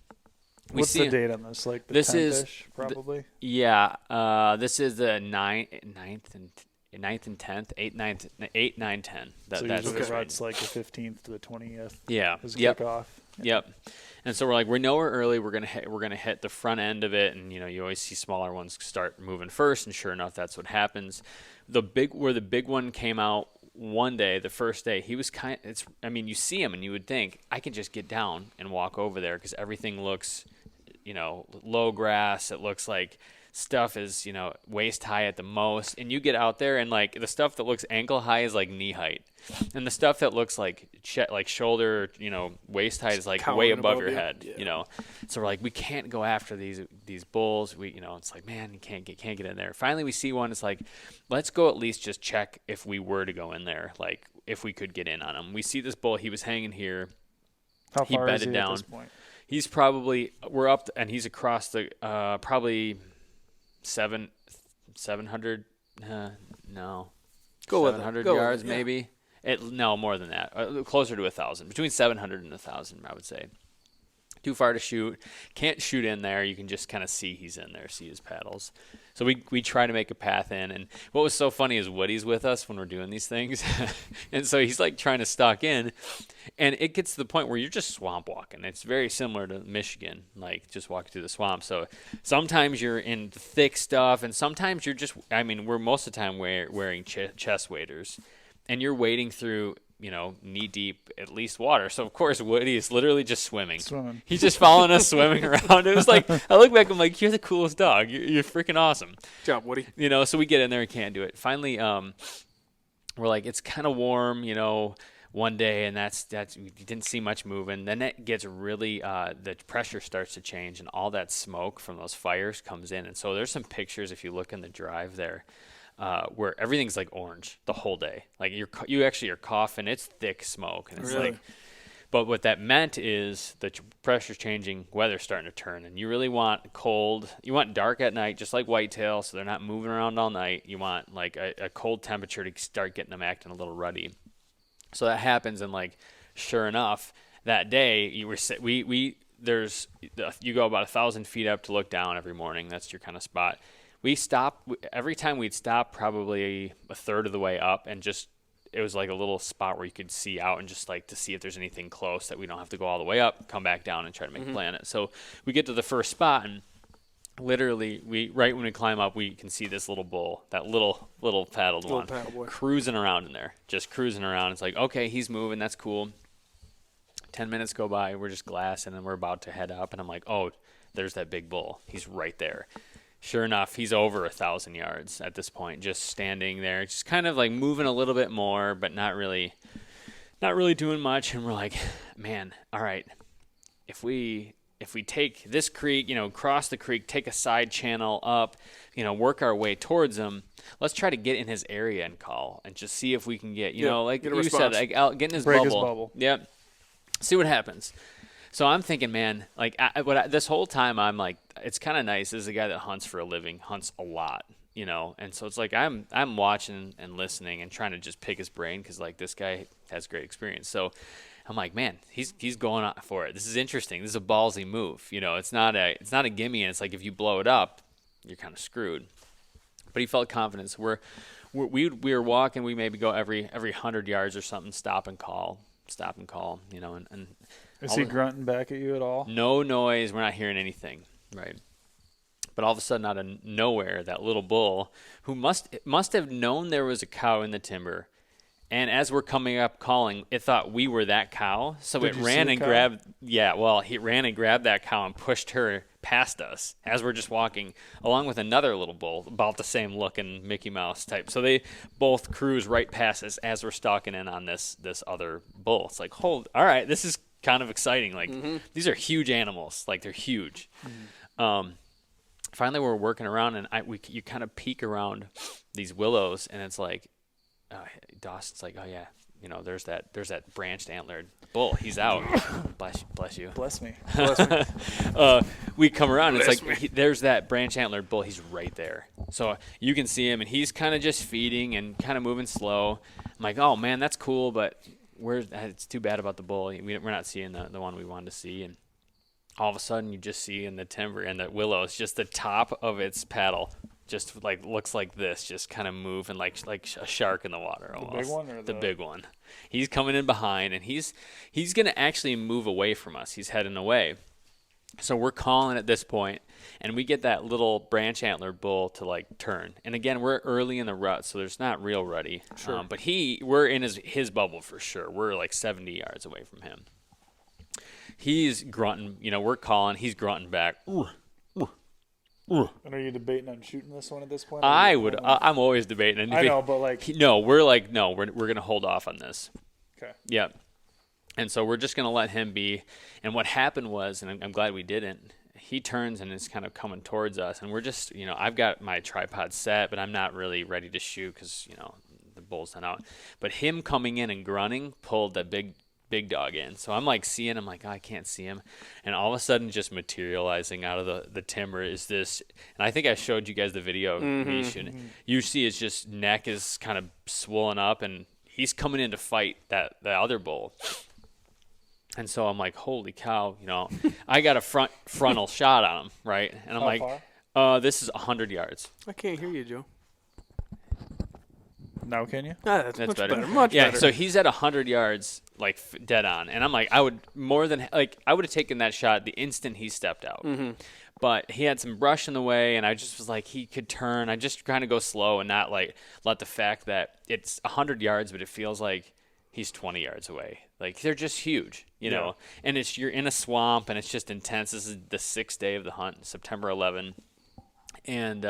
What's the date on this? Like the this 10th-ish, probably? This is the 9th and 10th, 8, 9, 10. So That's usually this range. it's like the 15th to the 20th Yeah. is Yep. kickoff. Yep. And so we're like, we know we're early. We're gonna hit the front end of it, and you always see smaller ones start moving first, and sure enough, that's what happens. The big one came out one day, the first day. He was you see him, and you would think I can just get down and walk over there because everything looks, low grass. It looks like stuff is waist high at the most, and you get out there and like the stuff that looks ankle high is like knee height, and the stuff that looks like shoulder waist height is like way above your head. So we're like, we can't go after these bulls. It's like, man, you can't get in there. Finally we see one. It's like, let's go at least just check if we were to go in there, like if we could get in on him. We see this bull. He was hanging here. How He far is bedded he at down. this point? He's probably we're up and he's across the probably 700 no Go with it. 700 Go with yards it, yeah. maybe. No, more than that. Closer to 1,000. Between 700 and 1,000, I would say. Too far to shoot. Can't shoot in there. You can just kind of see he's in there, see his paddles. So we try to make a path in. And what was so funny is Woody's with us when we're doing these things. And so he's like trying to stalk in. And it gets to the point where you're just swamp walking. It's very similar to Michigan, like just walking through the swamp. So sometimes you're in thick stuff, and sometimes you're just, we're most of the time wearing chest waders. And you're wading through, knee deep, at least water. So, of course, Woody is literally just swimming. He's just following us swimming around. It was like, I look back, I'm like, you're the coolest dog. You're freaking awesome. Good job, Woody. So we get in there and can't do it. Finally, we're like, it's kind of warm, one day, and that's we didn't see much moving. Then it gets really, the pressure starts to change, and all that smoke from those fires comes in. And so there's some pictures, if you look in the drive there, where everything's like orange the whole day. Like you actually are coughing. It's thick smoke, and it's Really? like. But what that meant is the pressure's changing, weather's starting to turn, and you really want cold. You want dark at night, just like whitetail, so they're not moving around all night. You want like a cold temperature to start getting them acting a little ruddy. So that happens, and like sure enough, that day you go about 1,000 feet up to look down every morning. That's your kind of spot. We stopped every time we'd stop probably a third of the way up, and just it was like a little spot where you could see out and just like to see if there's anything close that we don't have to go all the way up, come back down and try to make a play on it. So we get to the first spot, and literally right when we climb up, we can see this little bull, that little paddled one, paddle boy. cruising around in there, just cruising around. It's like, okay, he's moving, that's cool. 10 minutes go by, we're just glassing, and we're about to head up, and I'm like, oh, there's that big bull. He's right there. Sure enough, he's over 1,000 yards at this point, just standing there, just kind of like moving a little bit more, but not really doing much. And we're like, man, all right, if we take this creek, cross the creek, take a side channel up, work our way towards him, let's try to get in his area and call, and just see if we can get, like get a you said, response. like out, get in his Break bubble. his bubble. Yep. See what happens. So I'm thinking, man, like this whole time I'm like, it's kind of nice. This is a guy that hunts for a living, hunts a lot, and so it's like I'm watching and listening and trying to just pick his brain, because like this guy has great experience. So I'm like, man, he's going on for it. This is interesting. This is a ballsy move. It's not a gimme, and it's like if you blow it up, you're kind of screwed. But he felt confidence. We were walking. We maybe go every 100 yards or something, stop and call, and Is he grunting back at you at all? no noise. We're not hearing anything, right? But all of a sudden, out of nowhere, that little bull, who must have known there was a cow in the timber, and as we're coming up calling, it thought we were that cow, so Did it you ran see and the cow? grabbed. Yeah, well, he ran and grabbed that cow and pushed her past us as we're just walking, along with another little bull, about the same looking Mickey Mouse type. So they both cruise right past us as we're stalking in on this other bull. It's like, all right, this is kind of exciting. Like these are huge animals, like they're huge. Finally we're working around, and you kind of peek around these willows, and it's like Dawson's like, oh yeah, there's that branched antlered bull, he's out. bless you Bless me. we come around, it's Bless like there's that branch antlered bull, he's right there, so you can see him, and he's kind of just feeding and kind of moving slow. I'm like, oh man, that's cool, but it's too bad about the bull. We're not seeing the one we wanted to see. And all of a sudden you just see in the timber and the willows, just the top of its paddle just like looks like this, just kind of moving like a shark in the water almost. The big one, or the big one? He's coming in behind, and he's going to actually move away from us. He's heading away. So we're calling at this point, and we get that little branch antlered bull to like turn. And again, we're early in the rut, so there's not real ruddy. Sure. But we're in his bubble for sure. We're like 70 yards away from him. He's grunting, we're calling. He's grunting back. And are you debating on shooting this one at this point? I'm always debating. And I know, but like, we're going to hold off on this. okay. Yeah. And so we're just going to let him be. And what happened was, and I'm glad we didn't, he turns and is kind of coming towards us. And we're just, I've got my tripod set, but I'm not really ready to shoot because, the bull's not out. But him coming in and grunting pulled the big big dog in. So I'm like seeing him, like, oh, I can't see him. And all of a sudden, just materializing out of the timber is this. And I think I showed you guys the video, Mish, and you see his just neck is kind of swollen up, and he's coming in to fight the other bull. And so I'm like, holy cow, I got a frontal shot on him, right? And I'm far? This is 100 yards. I can't hear you, Joe. Now can you? That's much better. Much better. So he's at 100 yards, like dead on. And I'm like, I would have taken that shot the instant he stepped out. Mm-hmm. But he had some brush in the way, and I just was like, he could turn. I just kind of go slow and not like let the fact that it's 100 yards, but it feels like he's 20 yards away. Like, they're just huge, you know. And you're in a swamp, and it's just intense. This is the 6th day of the hunt, September 11. And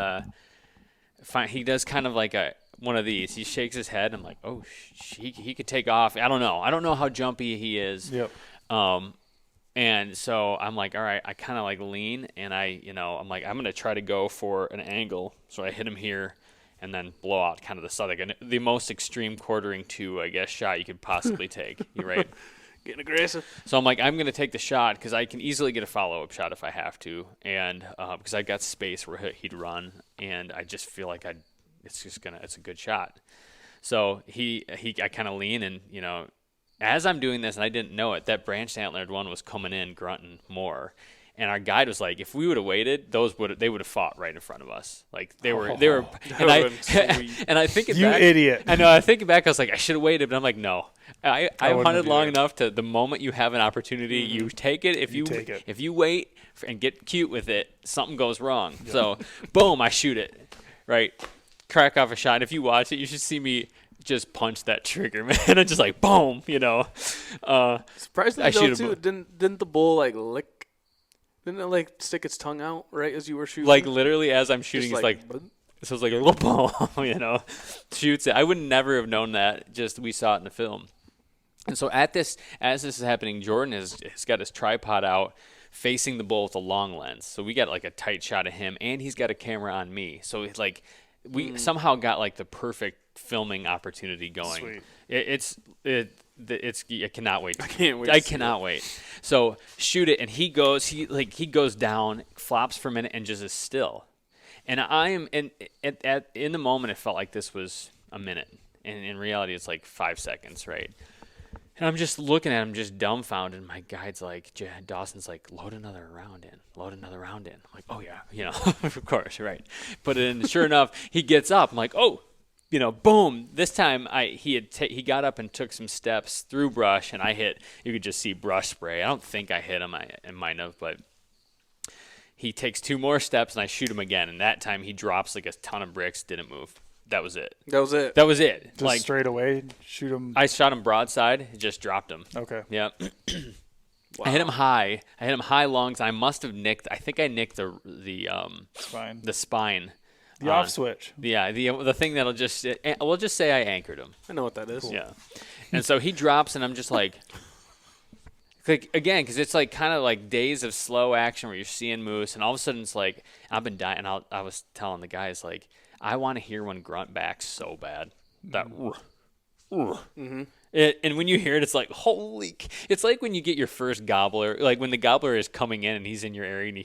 he does kind of like one of these. He shakes his head. I'm like, oh, he could take off. I don't know how jumpy he is. Yep. And so I'm like, all right, I kind of like lean, and I'm like, I'm going to try to go for an angle. So I hit him here and then blow out kind of the side. Like the most extreme quartering to, I guess, shot you could possibly take. You right? Getting aggressive. So I'm like, I'm going to take the shot because I can easily get a follow-up shot if I have to. And because I got space where he'd run, and I just feel like it's a good shot. So I kind of lean, and, as I'm doing this, and I didn't know it, that branched antlered one was coming in grunting more. And our guide was like, if we would have waited, they would have fought right in front of us. Like they were, and I think it back. You idiot. I know. I think back. I was like, I should have waited, but I'm like, no. I've hunted long enough to the moment you have an opportunity, you take it. If you wait and get cute with it, something goes wrong. Yep. So, boom, I shoot it. Right, crack off a shot. And if you watch it, you should see me just punch that trigger, man. And just like boom, Surprisingly, though, too, didn't the bull like lick? Didn't it like stick its tongue out right as you were shooting? Like literally as I'm shooting, it's like so it's like a little boom, shoots it. I would never have known that. Just we saw it in the film. And so as this is happening, Jordan has got his tripod out, facing the bull with a long lens. So we got like a tight shot of him, and he's got a camera on me. So it's like we somehow got like the perfect filming opportunity going. Sweet. I cannot wait. I cannot wait. So shoot it, and he goes down, flops for a minute, and just is still. And I am in the moment, it felt like this was a minute, and in reality, it's like 5 seconds, right? And I'm just looking at him, just dumbfounded. And my guide's like, Dawson's like, load another round in. I'm like, oh yeah, of course, right. But then, sure enough, he gets up. I'm like, oh. Boom. This time he got up and took some steps through brush, and I hit. You could just see brush spray. I don't think I hit him. I might have, but he takes 2 more steps, and I shoot him again. And that time he drops like a ton of bricks. Didn't move. That was it. Just like straight away, shoot him. I shot him broadside. Just dropped him. Okay. Yeah. Wow. I hit him high lungs. I must have nicked. I think I nicked the spine. The spine. The off switch. Yeah, the thing that'll just we'll just say I anchored him. I know what that is. Cool. Yeah, and so he drops, and I'm just like again, because it's like kind of like days of slow action where you're seeing moose, and all of a sudden it's like I've been dying. And I was telling the guys like I want to hear one grunt back so bad that. Mm-hmm. And when you hear it, it's like, holy... It's like when you get your first gobbler, like when the gobbler is coming in and he's in your area and he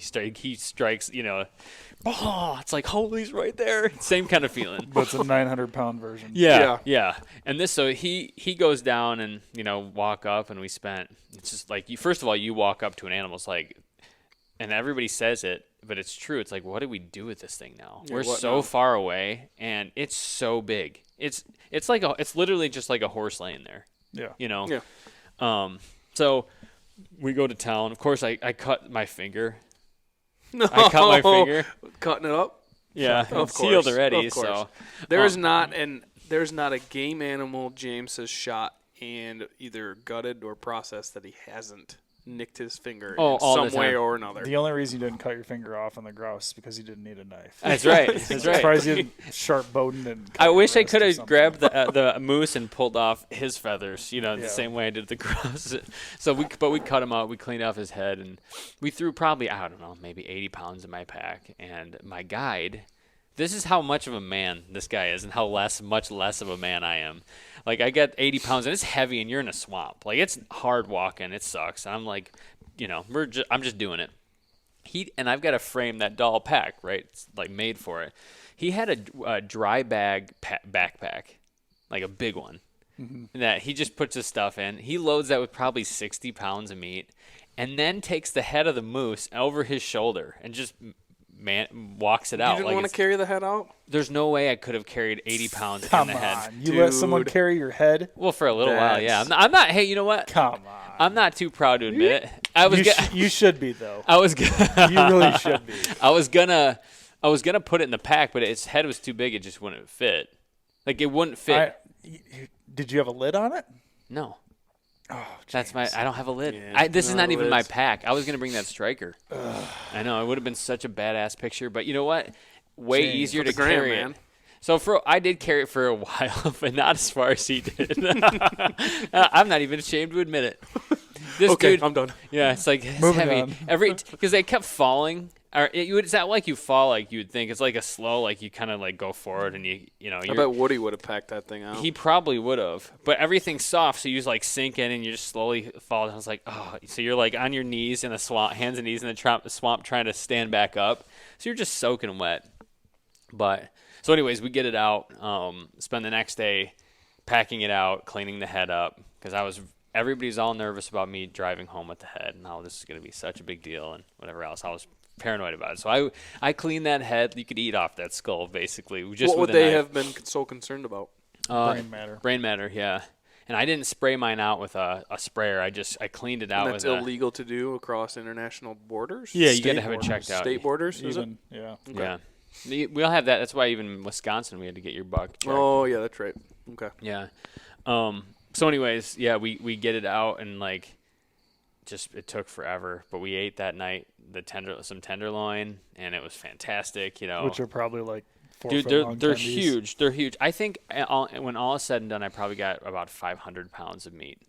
strikes, it's like, holy, he's right there. Same kind of feeling. But it's a 900-pound version. Yeah. And so he goes down and, walk up, and it's just like, first of all, you walk up to an animal, it's like, and everybody says it, but it's true. It's like, what do we do with this thing now? We're so far away, and it's so big. It's literally just like a horse laying there. Yeah. Yeah. So we go to town. Of course, I cut my finger. No. I cut my finger. Cutting it up? Yeah. Of It's healed course, already. of course. So there's not a game animal James has shot and either gutted or processed that he hasn't nicked his finger in some way or another. The only reason you didn't cut your finger off on the grouse is because you didn't need a knife. That's right. That's right. I'm surprised you didn't sharp Bowden and. I wish I could have grabbed the moose and pulled off his feathers, the same way I did the grouse. So we cut him out. We cleaned off his head, and we threw probably, I don't know, maybe 80 pounds in my pack. And my guide This is how much of a man this guy is and how much less of a man I am. Like, I got 80 pounds, and it's heavy, and you're in a swamp. Like, it's hard walking. It sucks. And I'm like, I'm just doing it. And I've got to frame that doll pack, right? It's, like, made for it. He had a dry bag backpack, like a big one, that he just puts his stuff in. He loads that with probably 60 pounds of meat and then takes the head of the moose over his shoulder and just walks it out. You didn't want to carry the head out? There's no way I could have carried 80 pounds in the head. Come on. You let someone carry your head? Well, for a little while, yeah. I'm not. Hey, you know what? Come on. I'm not too proud to admit it. You should be, though. You really should be. I was gonna put it in the pack, but its head was too big. It just wouldn't fit. Like, it wouldn't fit. Did you have a lid on it? No. Oh, That's I don't have a lid. Yeah, This is not even my lids. pack. I was going to bring that striker. I know. It would have been such a badass picture. But you know what? Way James, easier for to the gram, carry man. it. So I did carry it for a while, but not as far as he did. I'm not even ashamed to admit it. This Okay, dude, I'm done. yeah, it's like it's Moving heavy. on. Because they kept falling. It's not like you fall like you'd think. It's like a slow, like you kind of like go forward and I you're, bet Woody would have packed that thing out. he probably would have, but everything's soft, so you just like sink in and you just slowly fall down. It's like, oh, so you're like on your knees in the swamp, hands and knees in the swamp, trying to stand back up. So you're just soaking wet. But so, anyways, we get it out. Spend the next day packing it out, cleaning the head up, because everybody's all nervous about me driving home with the head, and how this is going to be such a big deal and whatever else. I was paranoid about it. So I cleaned that head. You could eat off that skull, basically. Just what would with a they knife. have been so concerned about? Brain matter. Brain matter, yeah. And I didn't spray mine out with a sprayer. I cleaned it out And that's with illegal to do across international borders? Yeah, you State got to have it borders. checked out. State borders, is it? Even, yeah. Okay. Yeah. We'll have that. That's why even in Wisconsin we had to get your buck checked. Oh, yeah, that's right. Okay. Yeah. So anyways, yeah, we get it out and like just it took forever, but we ate that night some tenderloin and it was fantastic, Which are probably like 4 Dude, foot long they're tendies. huge. They're huge. I think when all is said and done, I probably got about 500 pounds of meat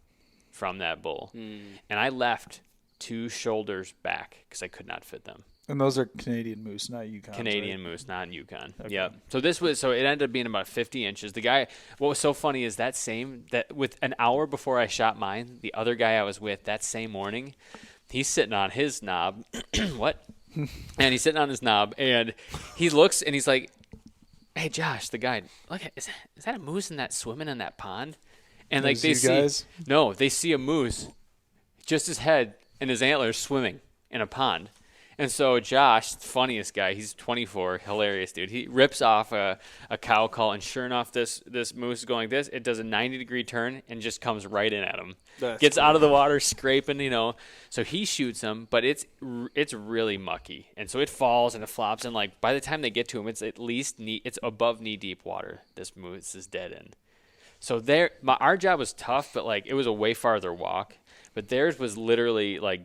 from that bull, and I left 2 shoulders back because I could not fit them. And those are Canadian moose, not Yukon. Canadian moose, not in Yukon. Okay. Yep. So it ended up being about 50 inches. The guy, what was so funny is that with an hour before I shot mine, the other guy I was with that same morning, he's sitting on his knob. What? And he's sitting on his knob, and he looks and he's like, "Hey, Josh, the guy, look, is that a moose swimming in that pond?" And like Those guys? they see a moose, just his head and his antlers swimming in a pond. And so Josh, the funniest guy, he's 24, hilarious dude. He rips off a cow call, and sure enough, this moose is going like this. It does a 90-degree turn and just comes right in at him. Gets out of the water, scraping, So he shoots him, but it's really mucky, and so it falls and it flops. And like by the time they get to him, it's at least it's above knee deep water. This moose is dead in. So our job was tough, but like it was a way farther walk. But theirs was literally like.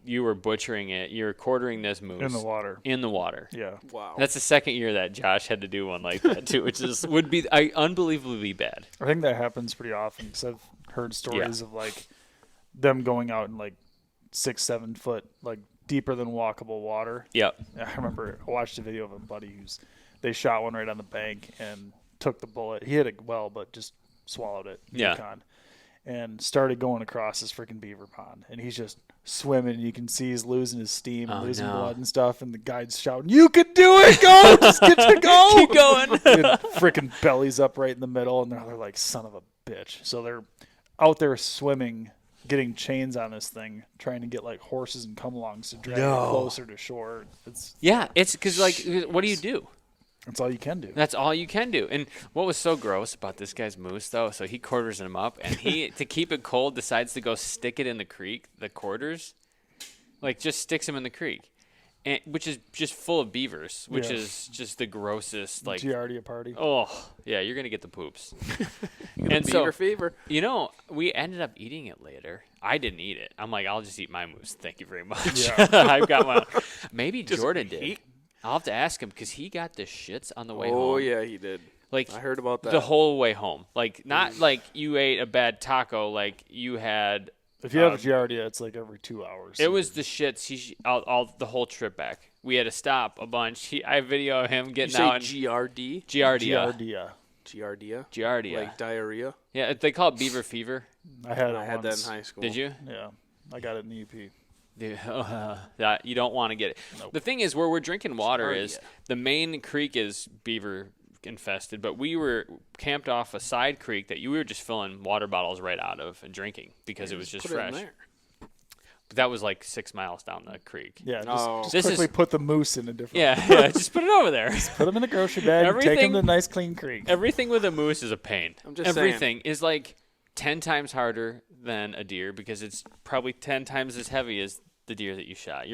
You were butchering it. You were quartering this moose In the water. In the water. Yeah. Wow. That's the second year that Josh had to do one like that too, which would be unbelievably bad. I think that happens pretty often because I've heard stories of like them going out in like 6-7 foot, like deeper than walkable water. Yep. I remember I watched a video of a buddy they shot one right on the bank and took the bullet. He hit it well, but just swallowed it. Yeah. Yukon, and started going across this freaking beaver pond, and he's just swimming. You can see he's losing his steam and losing blood and stuff, and the guide's shouting, "You can do it! Go! Just get to go! Keep going!" Freaking bellies up right in the middle, and they're like, "Son of a bitch!" So they're out there swimming, getting chains on this thing, trying to get like horses and come-alongs to drag it closer to shore. It's because like, what do you do? That's all you can do. That's all you can do. And what was so gross about this guy's moose, though, so he quarters him up, and he, to keep it cold, decides to go stick it in the creek, the quarters. Like, just sticks him in the creek, which is just full of beavers, which is just the grossest. Like, Giardia party. oh, yeah, you're going to get the poops. And so, fever. We ended up eating it later. I didn't eat it. I'm like, I'll just eat my moose. Thank you very much. Yeah. I've got one. Maybe Just Jordan did. eat? I'll have to ask him because he got the shits on the way home. Oh, yeah, he did. Like, I heard about that. the whole way home. Like, not like you ate a bad taco. Like, you had If you have a Giardia, it's like every 2 hours. It was the shits. All the whole trip back. We had to stop a bunch. I video of him getting out. GRD? Giardia. Giardia? Like diarrhea? Yeah, they call it beaver fever. I had that in high school. Did you? Yeah, I got it in the UP. Dude, you don't want to get it. Nope. The thing is, where we're drinking water is the main creek is beaver infested, but we were camped off a side creek that we were just filling water bottles right out of and drinking because it was just fresh. But that was like 6 miles down the creek. Yeah, just quickly put the moose in a different. Yeah, just put it over there. Just put them in a grocery bag and take them to a nice clean creek. Everything with a moose is a pain. I'm just Everything is like 10 times harder than a deer because it's probably 10 times as heavy as the deer that you shot.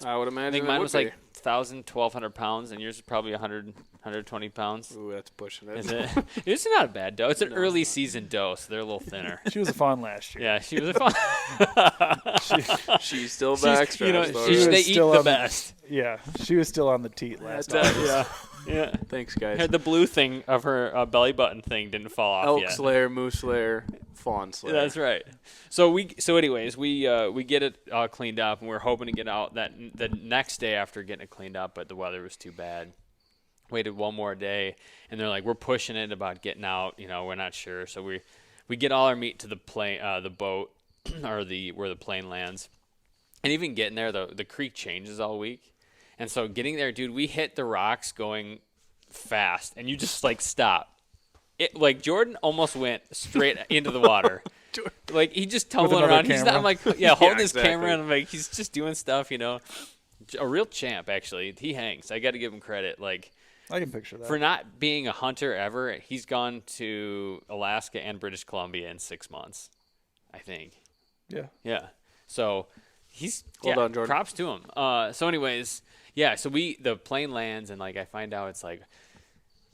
I would imagine. I think mine was like 1,000, 1,200 pounds, and yours is probably 100, 120 pounds. Ooh, that's pushing it. Is it? It's not a bad doe. It's an early season doe, so they're a little thinner. She was a fawn last year. Yeah, she was a fawn. She's still back. They eat the best. Yeah, she was still on the teat last time. Yeah. Thanks, guys. Had the blue thing of her belly button thing didn't fall off yet. Elk slayer, moose slayer, fawn slayer. That's right. So anyways, we get it cleaned up, and we're hoping to get out the next day after getting it cleaned up, but the weather was too bad. Waited one more day, and they're like, we're pushing it about getting out. We're not sure. So we get all our meat to the plane, the boat, or where the plane lands, and even getting there, the creek changes all week. And so getting there, dude, we hit the rocks going fast, and you just, like, stop. Jordan almost went straight into the water. Like, he just tumbling around. He's not, I'm like, holding his camera, and I'm like, he's just doing stuff, A real champ, actually. He hangs. I got to give him credit. Like, I can picture that. For not being a hunter ever, he's gone to Alaska and British Columbia in 6 months, I think. Yeah. Yeah. So he's Hold on, Jordan. Props to him. So anyways, so the plane lands, and like I find out it's like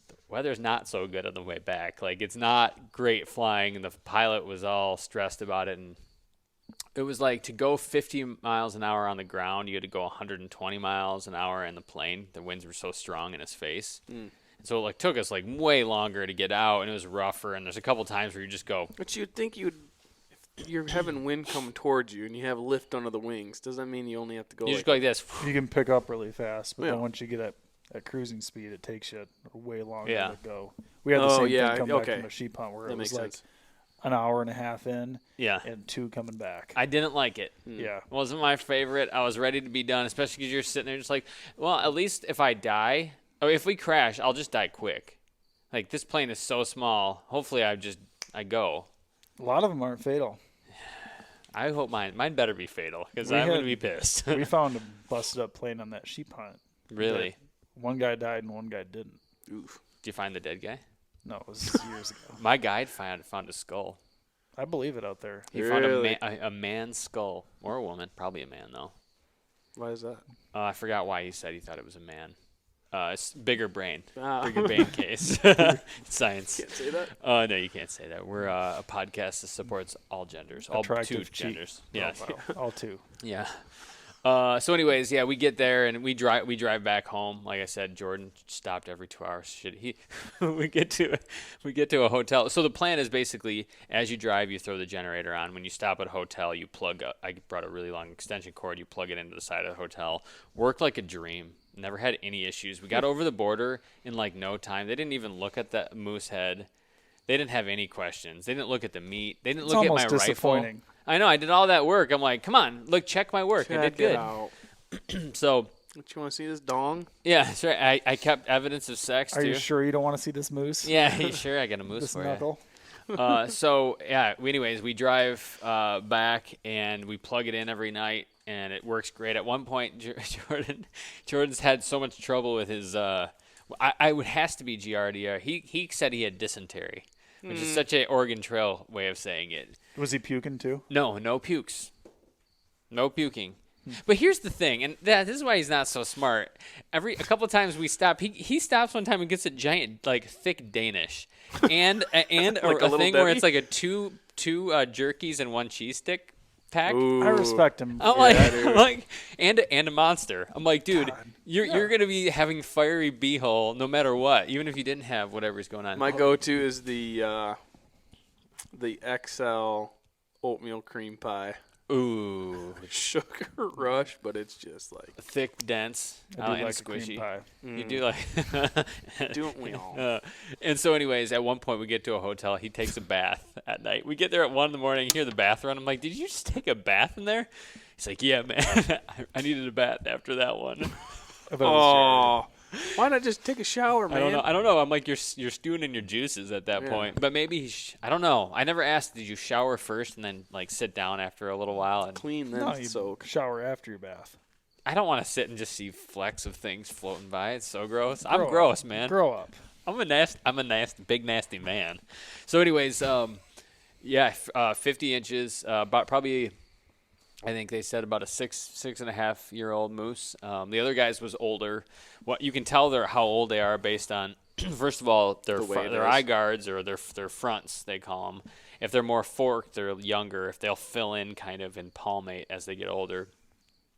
the weather's not so good on the way back. Like it's not great flying, and the pilot was all stressed about it. And it was like to go 50 miles an hour on the ground, you had to go 120 miles an hour in the plane. The winds were so strong in his face. And so it took us way longer to get out, and it was rougher. And there's a couple times where you just go. But you'd think if you're having wind coming towards you and you have lift under the wings, does that mean you only have to go? You just go like this. You can pick up really fast, but then once you get at cruising speed, it takes you way longer to go. We had the same thing come back from a sheep hunt where it was like an hour and a half in, and 2 coming back. I didn't like it. Yeah, wasn't my favorite. I was ready to be done, especially because you're sitting there just like, well, at least if I die, or if we crash, I'll just die quick. Like this plane is so small. Hopefully, I go. A lot of them aren't fatal. I hope mine better be fatal because I'm going to be pissed. We found a busted up plane on that sheep hunt. Really? One guy died and one guy didn't. Oof. Did you find the dead guy? No, it was years ago. My guide found a skull. I believe it out there. He found a man's skull. Or a woman. Probably a man, though. Why is that? I forgot why he said he thought it was a man. It's bigger brain. Ah. Bigger brain case. Science. Can't say that. No, you can't say that. We're a podcast that supports all genders. All Attractive 2 genders. Yeah. All 2. Yeah. So anyways, we get there and we drive back home. Like I said, Jordan stopped every 2 hours. We get to a hotel. So the plan is basically as you drive, you throw the generator on. When you stop at a hotel, you plug I brought a really long extension cord. You plug it into the side of the hotel. Worked like a dream. Never had any issues. We got over the border in no time. They didn't even look at the moose head. They didn't have any questions. They didn't look at the meat. They didn't look at my rifle. I know. I did all that work. I'm like, come on, look, check my work. I did good. Out. So, don't you want to see this dong? Yeah, that's right. I kept evidence of sex too. Are you sure you don't want to see this moose? Yeah, you sure? I got a moose this for knuckle? You. Anyways, we drive back and we plug it in every night. And it works great. At one point, Jordan's had so much trouble with his. It has to be Giardia. He said he had dysentery, which is such a Oregon Trail way of saying it. Was he puking too? No pukes, no puking. But here's the thing, and this is why he's not so smart. A couple of times we stop. He stops one time and gets a giant thick Danish, and a thing Debbie? where it's like a two jerkies and 1 cheese stick. Pack. Ooh. I respect him. I'm like, and a monster. I'm like, dude, you're gonna be having fiery beehole no matter what, even if you didn't have whatever's going on. My go-to is the XL oatmeal cream pie. Ooh. Sugar rush, but it's just like Thick, dense, I do and like a cream squishy. pie. You do like. don't we all? And so, anyways, at one point we get to a hotel. He takes a bath at night. We get there at 1 a.m. You hear the bath run. I'm like, did you just take a bath in there? He's like, yeah, man. I needed a bath after that one. I thought it was Why not just take a shower, man? I don't know. I'm like, you're stewing in your juices at that point. But maybe I don't know. I never asked. Did you shower first and then like sit down after a little while? And Clean then No, you soak. shower after your bath. I don't want to sit and just see flecks of things floating by. It's so gross. I'm Grow gross, up. man. Grow up. I'm a nasty, big nasty man. So, anyways, 50 inches, about probably. I think they said about a 6.5-year-old moose. The other guys was older. What you can tell how old they are based on, first of all, their eye guards or their fronts, they call them. If they're more forked, they're younger. If they'll fill in kind of and palmate as they get older.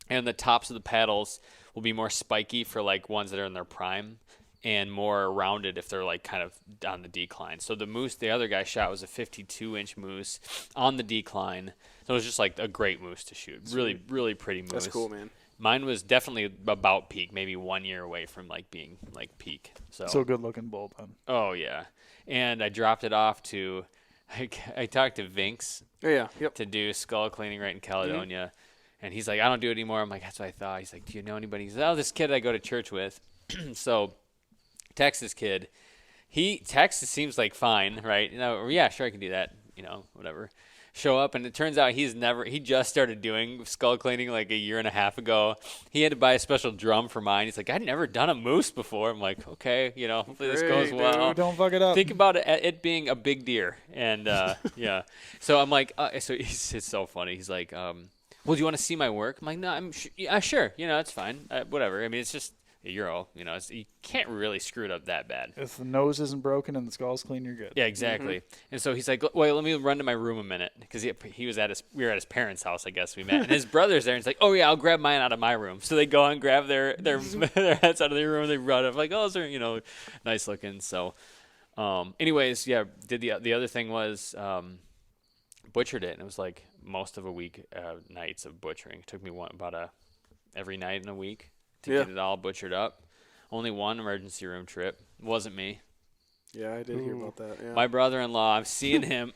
And the tops of the paddles will be more spiky for like ones that are in their prime, and more rounded if they're like kind of on the decline. So the moose the other guy shot was a 52-inch moose on the decline. So it was just like a great moose to shoot. Really, really pretty moose. That's cool, man. Mine was definitely about peak, maybe 1 year away from like being like peak. So good looking bull then. Oh yeah, and I dropped it off to. I talked to Vinks to do skull cleaning right in Caledonia, and he's like, I don't do it anymore. I'm like, that's what I thought. He's like, do you know anybody? He's like, oh, this kid I go to church with. So Texas kid, Texas seems like fine, right? Yeah, sure I can do that. Whatever. Show up, and it turns out he just started doing skull cleaning like a year and a half ago. He had to buy a special drum for mine. He's like, I'd never done a moose before. I'm like, okay, hopefully this goes well. Dude, don't fuck it up. Think about it being a big deer, and yeah. So I'm like, it's so funny. He's like, well, do you want to see my work? I'm like, no, sure. It's fine. Whatever. I mean, it's just a Euro. You can't really screw it up that bad. If the nose isn't broken and the skull's clean, you're good. Yeah, exactly. Mm-hmm. And so he's like, wait, let me run to my room a minute, because we were at his parents' house, I guess we met, and his brother's there, and he's like, oh yeah, I'll grab mine out of my room. So they go and grab their heads out of their room, they run up like, oh, those are nice looking. So, anyways, yeah, did the other thing was butchered it, and it was like most of a week nights of butchering. It took me every night in a week to get it all butchered up. Only one emergency room trip. It wasn't me. Yeah, I did hear about that. Yeah. My brother-in-law, I'm seeing him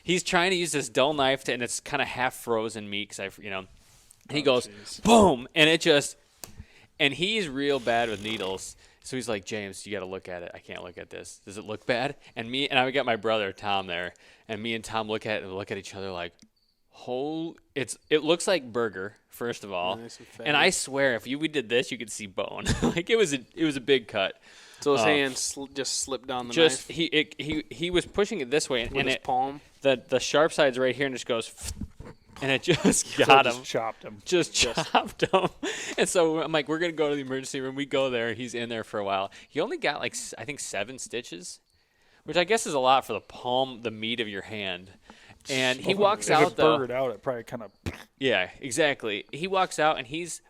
he's trying to use this dull knife and it's kind of half frozen meat he goes, boom, and and he's real bad with needles. So he's like, James, you got to look at it. I can't look at this. Does it look bad? And I got my brother Tom there, and me and Tom look at each other like, it looks like burger, first of all, nice and I swear if we did this, you could see bone. Like it was a big cut. So his hand just slipped down the knife. He was pushing it this way, with his palm. The sharp side's right here, and it just goes, and it just got him. Chopped him. Just chopped him. And so I'm like, we're gonna go to the emergency room. We go there. He's in there for a while. He only got like I think 7 stitches, which I guess is a lot for the meat of your hand. And he walks out, though. If it burgered out, it probably kind of... Yeah, exactly. He walks out, and he's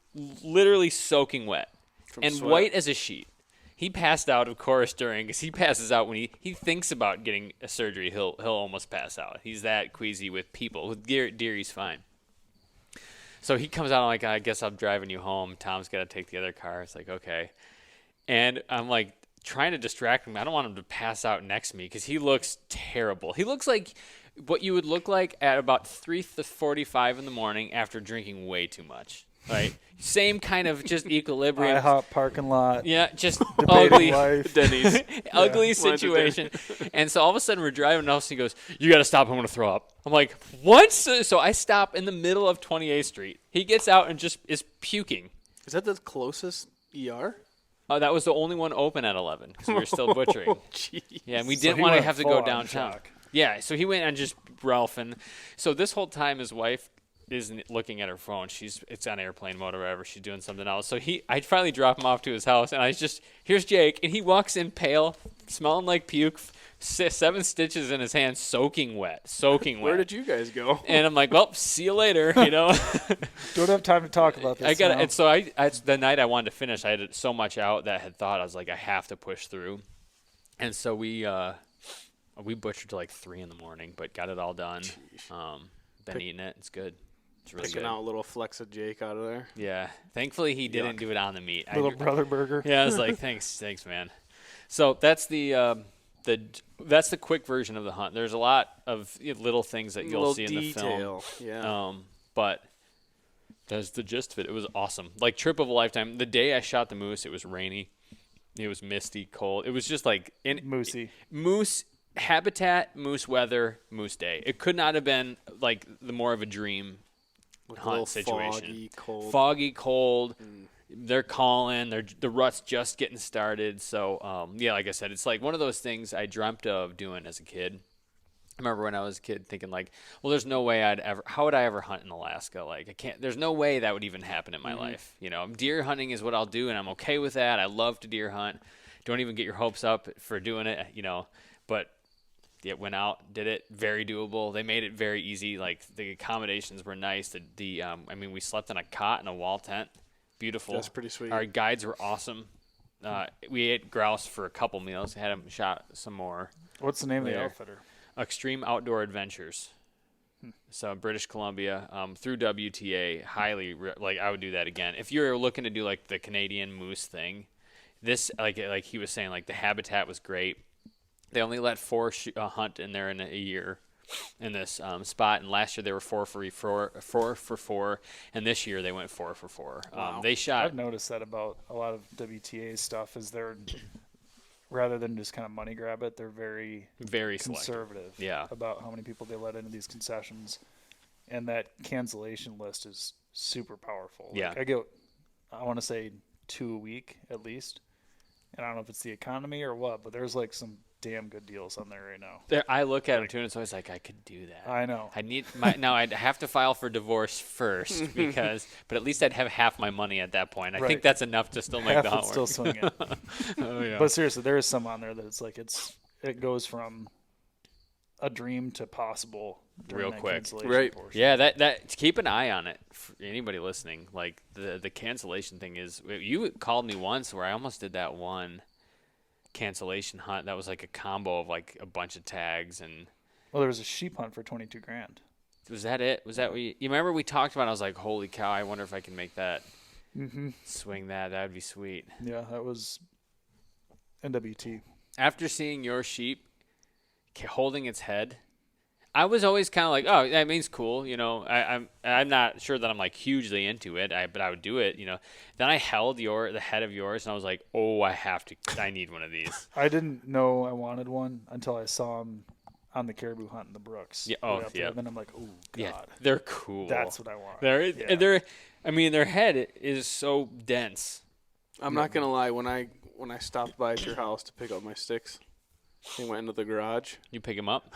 literally soaking wet and sweat. white as a sheet. He passed out, of course, because he passes out when he thinks about getting a surgery. He'll almost pass out. He's that queasy with people. With deer, he's fine. So he comes out, I'm like, I guess I'm driving you home. Tom's got to take the other car. It's like, okay. And I'm like, trying to distract him. I don't want him to pass out next to me because he looks terrible. He looks like what you would look like at about 3:45 in the morning after drinking way too much. Right? Same kind of just equilibrium. IHOP parking lot. Yeah, just ugly. Denny's. Ugly situation. And so all of a sudden we're driving and he goes, you got to stop. I want to throw up. I'm like, what? So I stop in the middle of 28th Street. He gets out and just is puking. Is that the closest ER? That was the only one open at 11 because we were still butchering. Oh, yeah, and we So didn't he want to went have to full go on downtown. shock. Yeah, so he went and just Ralphing. So this whole time his wife isn't looking at her phone. It's on airplane mode or whatever. She's doing something else. So I finally drop him off to his house, and here's Jake, and he walks in pale, smelling like puke, 7 stitches in his hand, soaking wet. Where did you guys go? And I'm like, well, see you later, Don't have time to talk about this. I got now. it. And so the night I wanted to finish, I had so much out that I had thought I was like, I have to push through. And so we butchered till like 3 in the morning, but got it all done. Been eating it. It's good. It's really Picking good. out a little flex of Jake out of there. Yeah. Thankfully, he didn't do it on the meat. Little brother burger. Yeah, I was like, thanks, man. So that's the quick version of the hunt. There's a lot of little things that you'll see in the film. Yeah. But that's the gist of it. It was awesome. Like trip of a lifetime. The day I shot the moose, it was rainy. It was misty, cold. It was just like Moosey. Moose habitat, moose weather, moose day. It could not have been like the more of a dream hunt situation. Foggy, cold. They're calling. The rut's just getting started. So yeah, like I said, it's like one of those things I dreamt of doing as a kid. I remember when I was a kid thinking like, well, there's no way how would I ever hunt in Alaska? Like I can't, there's no way that would even happen in my life. Deer hunting is what I'll do and I'm okay with that. I love to deer hunt. Don't even get your hopes up for doing it, but it went out, did it, very doable. They made it very easy. Like the accommodations were nice. We slept in a cot in a wall tent. Beautiful. That's pretty sweet. Our guides were awesome. We ate grouse for a couple meals. Had them shot some more. What's the name of the Later. outfitter? Extreme Outdoor Adventures. So British Columbia, through WTA, I would do that again. If you're looking to do like the Canadian moose thing, this like he was saying, like the habitat was great. They only let 4 hunt in there in a year in this spot, and last year they were 4 for 4, and this year they went 4 for 4. Wow. They shot. I've noticed that about a lot of WTA stuff is they're rather than just kind of money grab it, they're very conservative about how many people they let into these concessions, and that cancellation list is super powerful. Yeah, like I want to say 2 a week at least, and I don't know if it's the economy or what, but there's like some damn good deals on there right now. I look at them too, and it's always like I could do that. I know. I need now. I'd have to file for divorce first but at least I'd have half my money at that point. I think that's enough to still make half the hunt would work. still swing it. Oh yeah. But seriously, there is some on there that it's like it goes from a dream to possible Real quick. cancellation Right. portion. Yeah, that keep an eye on it. For anybody listening, like the cancellation thing is. You called me once where I almost did that one cancellation hunt that was like a combo of like a bunch of tags. And Well, there was a sheep hunt for $22,000. was that it? Was that what you remember we talked about it? I was like, holy cow, I wonder if I can make that swing that would be sweet. Yeah, that was NWT. After seeing your sheep holding its head, I was always kind of like, oh, that means cool. I'm not sure that I'm like hugely into it, but I would do it. Then I held the head of yours, and I was like, oh, I need one of these. I didn't know I wanted one until I saw him on the caribou hunt in the Brooks. Yeah. right Oh, up there, yeah. And then I'm like, oh god, Yeah, they're cool. that's what I want. Their head is so dense. I'm not gonna lie. When I stopped by at your house to pick up my sticks, he went into the garage. You pick them up?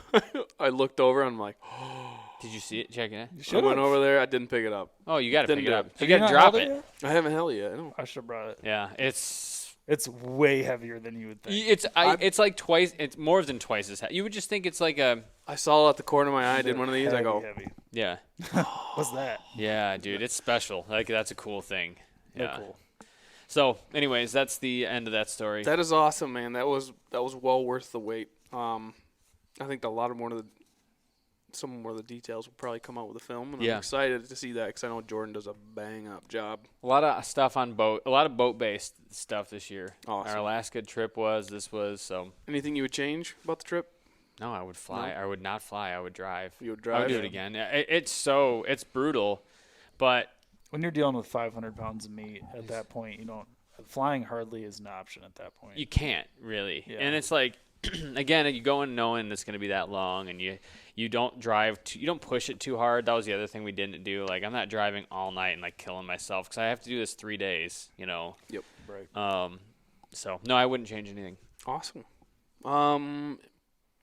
I looked over and I'm like, Did you see it? Check it. I went over there. I didn't pick it up. Oh, you got to Didn't pick it do up. it. You Have got to not drop held it. yet? I haven't held it yet. I don't. I should have brought it. Yeah, it's It's way heavier than you would think. it's like twice. It's more than twice as heavy. You would just think it's like a I saw it at the corner of my eye. I did one of these. I go, heavy. yeah. What's that? Yeah, dude, it's special. Like that's a cool thing. They're Yeah. cool. So, anyways, that's the end of that story. that is awesome, man. That was well worth the wait. I think some more of the details will probably come out with the film, and Yeah. I'm excited to see that because I know Jordan does a bang up job. A lot of stuff on boat. A lot of boat-based stuff this year. Awesome. Our Alaska trip this was so. Anything you would change about the trip? No, I would fly. No? I would not fly. I would drive. You would I drive. would do it again. It's brutal, but When you're dealing with 500 pounds of meat, at that point, flying hardly is an option at that point. you can't really. Yeah. And it's like, again, you go in knowing it's going to be that long, and you don't drive. You don't push it too hard. That was the other thing we didn't do. Like I'm not driving all night and like killing myself because I have to do this 3 days. Yep. Right. So no, I wouldn't change anything. Awesome.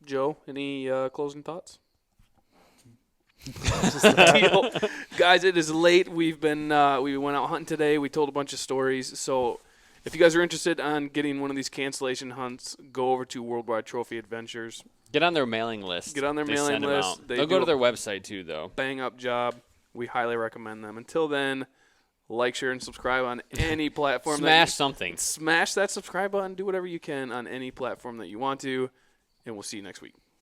Joe, any closing thoughts? Deal. Guys, it is late. We went out hunting today. We told a bunch of stories. So if you guys are interested on getting one of these cancellation hunts, go over to Worldwide Trophy Adventures. Get on their mailing list. Get on their They mailing send 'em list. out. They They'll do go to a their website too, though. bang up job. We highly recommend them. Until then, like, share, and subscribe on any platform. Smash something. Smash that subscribe button. Do whatever you can on any platform that you want to. And we'll see you next week.